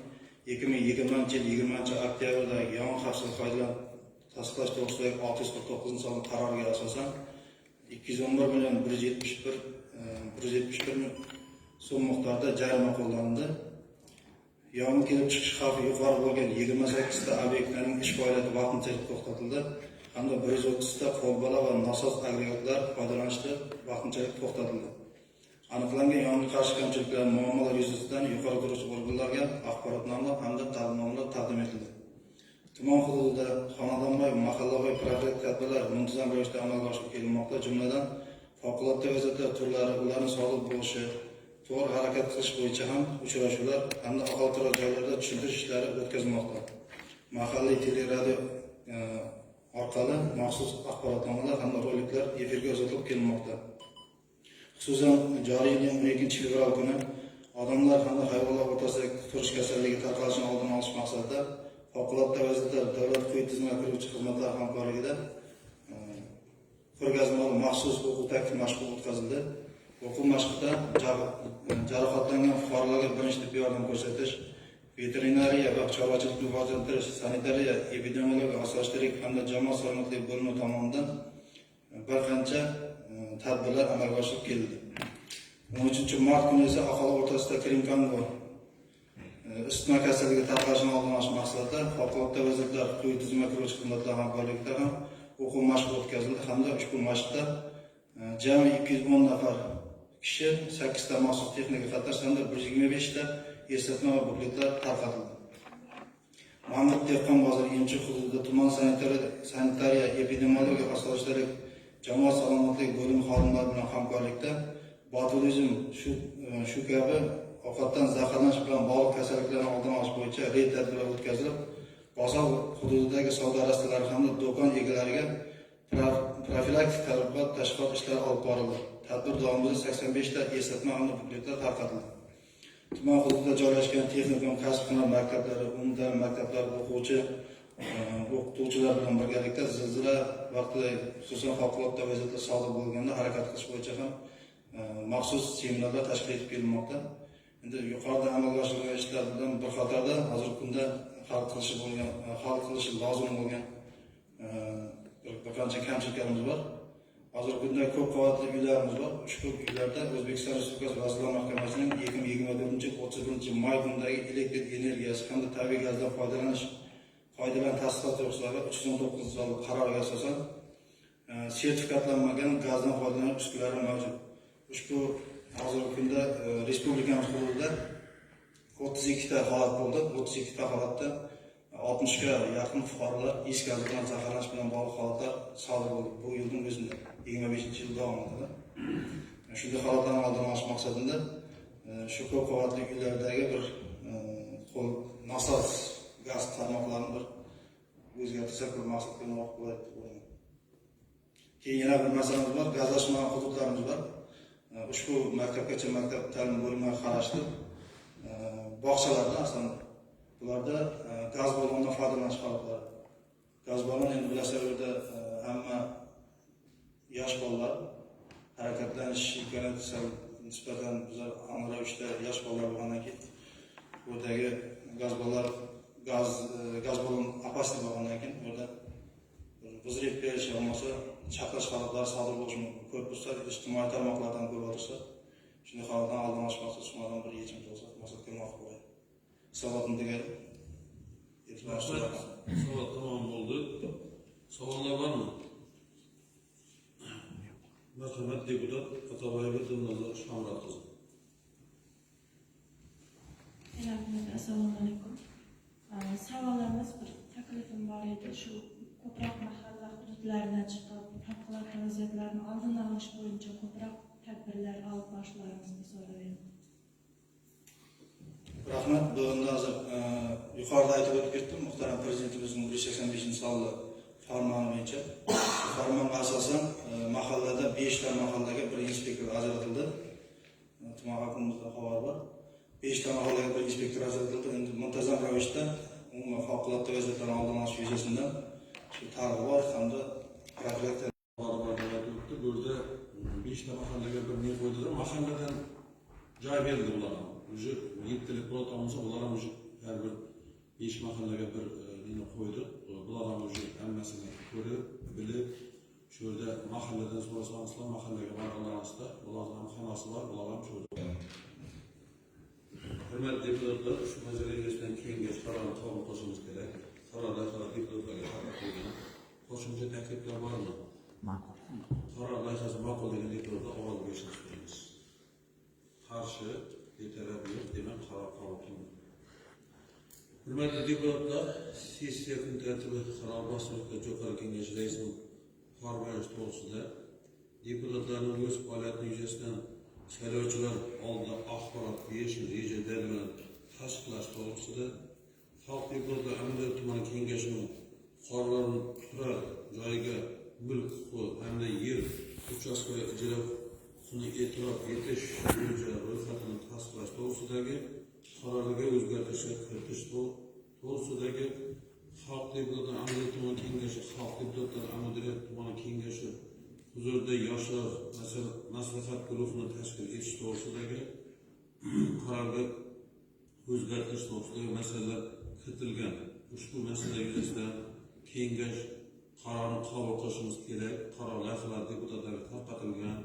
2020-yil 20 oktyabrdagi yong'in xavfsizlik qoidalarini tasdiqlash to'g'risidagi 649-sonli qaroriga asosan 211.171 ming so'm miqdorida jarima qo'llanildi. Yong'in kelib chiqish xavfi yuqori bo'lgan 28 ta obyektlarning ish faoliyati vaqtinchalik to'xtatildi hamda 130 ta qo'lbola va nasos agregatlar foydalanishda vaqtinchalik to'xtatildi. Aniqlangan yong'in qarshi kamchiliklar muammolar yuzasidan yuqori turuvchi organlarga axborotnoma hamda ta'limotlar taqdim etildi. Tuman hududida xonadonbo'y, mahallabo'y profilaktik tadbirlar muntazam ravishda amalga oshirib kelinmoqda. Jumladan, favqulodda vaziyatlar turlari, ularning sodir bo'lishi, to'g'ri harakat qilish bo'yicha ham uchrashuvlar hamda aholi turar joylarda tushuntirish ishlari o'tkazilmoqda. Mahalliy teleradio orqali maxsus axborotnomalar hamda roliklar efirga uzatilib kelinmoqda. Xususan, joriy yilning 12-fevral kuni odamlar hamda hayvonlar o'rtasida turish kasalligi tarqalishini oldini olish maqsadida favqulodda vaziyatlar davlat quyi tizimga kiruvchi xizmatlar hamkorligida ko'rgazmali maxsus o'quv taktik mashg'ulot o'tkazildi. O'quv mashqida jarohatlangan fuqarolarga birinchi tibbiy yordam ko'rsatish, veterinariya va chorvachilikni rivojlantirish, sanitariya, epidemiologiya, osoyishtalik hamda jamoat salomatligi bo'limi tomonidan bir qancha tadbirlar amalga oshirib keldi. 13-mart kuni esa aholi o'rtasida Krim-Kongo isitma kasalligi tarqalishini oldini olish maqsadida favqulodda vaziyatlar quyi tizimga kiruvchi xizmatlar hamkorligida ham o'quv mashqi o'tkazildi hamda ushbu mashqda jami 210 nafar kishi 8 ta maxsus texnika qatnashdi hamda 125 ta eslatma va bukletlar tarqatildi. Mamlakat dehqon bozori Emchi hududida tuman sanitariya, epidemiologiya, osoyishtalik, jamoat salomatligi bo'limi xodimlari bilan hamkorlikda botulizm shu kabi ovqatdan zaharlanish bilan bog'liq kasalliklarni oldini olish bo'yicha reyd tadbirlar o'tkazilib, bozor hududidagi savdo rastalari hamda do'kon egalariga profilaktik targ'ibot tashkilot ishlari olib borildi. Tadbir davomida 85 ta eslatma hamda bukletlar tarqatildi. Tuman hududida joylashgan texnikum, kasb-hunar maktablari, umumta'lim maktablar o'qituvchilar bilan birgalikda zilzila vaqtida, xususan favqulodda vaziyatlar sodir bo'lganda harakat qilish bo'yicha ham maxsus seminarlar tashkil etib kelinmoqda. Endi yuqorida amalga oshirilgan ishlar bilan bir qatorda hozirgi kunda hal qilishi lozim bo'lgan bir qancha kamchiliklarimiz bor. Hozirgi kunda ko'p qavatli uylarimiz bor. Ushbu uylarda O'zbekiston Respublikasi Vazirlar Mahkamasining 2024-31-may kunidagi elektr energiyasi hamda tabiiy gazdan foydalanish qoidalarini tasdiqlash to'g'risidagi 319-sonli qaroriga asosan sertifikatlanmagan gazdan foydalanish uskunalari mavjud. Ushbu hozirgi kunda respublikamiz hududida 32 ta holat bo'ldi. 32 ta holatda 60 ga yaqin fuqarolar is gazi bilan zaharlanish bilan bog'liq holatlar sodir bo'ldi. Bu yilning o'zida 25-yil davomida. Shunday holatlarni oldini olish maqsadida shu ko'p qavatli uylardagi bir nasos gaz tarmoqlarini bir o'zgartirsak bir maqsad qilinmoqda bo'lyapti. Keyin yana bir masalamiz bor, gazlashmagan hududlarimiz bor. Ushbu maktabgacha maktab ta'lim bo'limlari qarashli bog'chalarda aslida bularda gaz ballondan foydalanish holatlari. Gaz ballon endi bilasizlar, hamma yosh bolalar harakatlanish imkoniyati nisbatan bizlar ravishda yosh bolalar bo'lgandan keyin buradagi gaz ballonlar gaz balon opasniy bo'lgandan keyin orada buzilib berish bo'lmasa chaqirish holatlari sodir bo'lishi mumkin. Korpuslar ijtimoiy tarmoqlardan ko'rib o'tirsa, shunday holatdan oldin olish maqsadida shundan bir yechim bo'lsa, maqsad qilmoqchi bo'ladi. Savotimdagi Savol tamom bo'ldi. Savollar bormi? Marhamat, deputat Ataboyeva Dilnoza Shamrat qizi. Assalomu alaykum. Savollarimiz bir taklifim bor edi. Shu ko'proq mahalla hududlaridan chiqib, favqulodda vaziyatlarni oldini olish bo'yicha ko'proq tadbirlar olib boshlarimizni so'rayman. Rahmat. Bunda hozir yuqorida aytib o'tib ketdim. Muhtaram Prezidentimizning 185-sonli farmoni bo'yicha farmonga asosan mahallada 5 ta mahallaga bir inspektor ajratildi. Tuman hokimimizdan xabar bor. 5 ta mahallaga bir inspektor ajratildi. Endi muntazam ravishda umuman favqulodda vaziyatlarni oldini olish yuzasidan shu targ'ibot hamda profilaktika Burada 5 ta mahallaga bir ne qo'ydilar. Mahalladan joy berildi ularga. Уже 7 plot olsa, ular ham har bir 5 mahallaga bir neni qo'ydi. Bular ham уже hammasini ko'rib, bilib, shu yerda mahalladan so'rasangiz, mahallaga borganlaringizda ularning ham xonasi bor, ular ham shu yerda. Hurmatli deputatlar, shu masala yuzasidan keyingi qarorni qabul qilishimiz kerak. Qarorlar deputatlarga qaror qo'ygan. Qo'shimcha takliflar bormi? Ma'qul. Qaror loyihasi ma'qul degan deputatlar ovoz berishimiz kerak. Qarshi, e'tiroz yo'q, demak qaror qabul qilindi. Hurmatli deputatlar, sessiya kun tartibi qaror boshqaruvida Jo'qorg'i Kengash raisining farmoyishi to'g'risida deputatlarning o'z faoliyati yuzasidan saylovchilar oldida axborot berishni rejalari tasdiqlash to'g'risida Xalq deputatlar Amirlik tumani kengashining fuqarolarning turar joyiga mulk huquqi hamda yer uchastkasi ijro huquqini e'tirof etish bo'yicha ro'yxatini tasdiqlash to'g'risidagi qarorga o'zgartirishlar kiritish to'g'risidagi Xalq deputatlar Amirlik tumani kengashi Xalq deputatlar Amirlik tumani kengashi huzurida yoshlar maslahat guruhini tashkil etish to'g'risidagi qarorga o'zgartirish to'g'risidagi masalalar kiritilgan. Ushbu masala yuzasidan kengash qarorni qabul qilishimiz kerak. Qaror loyihalari deputatlarga tarqatilgan.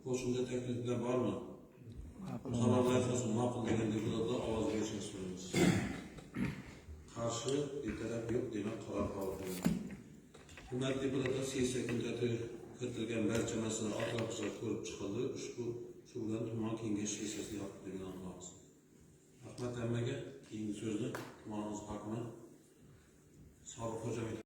Qo'shimcha takliflar bormi? Qaror loyihasi ma'qul degan deputatlar ovoz berishini so'raymiz. Qarshi, e'tiroz yo'q, demak qaror qabul qilindi. Hurmatli deputatlar, sessiya kun tartibiga kiritilgan barcha masala atroflicha ko'rib chiqildi. Shu bilan tuman kengash sessiyasi yopiq deb e'lon qilamiz. Rahmat hammaga. Keyingi so'zni tumanimiz hokimi Sobiq Xo'jayev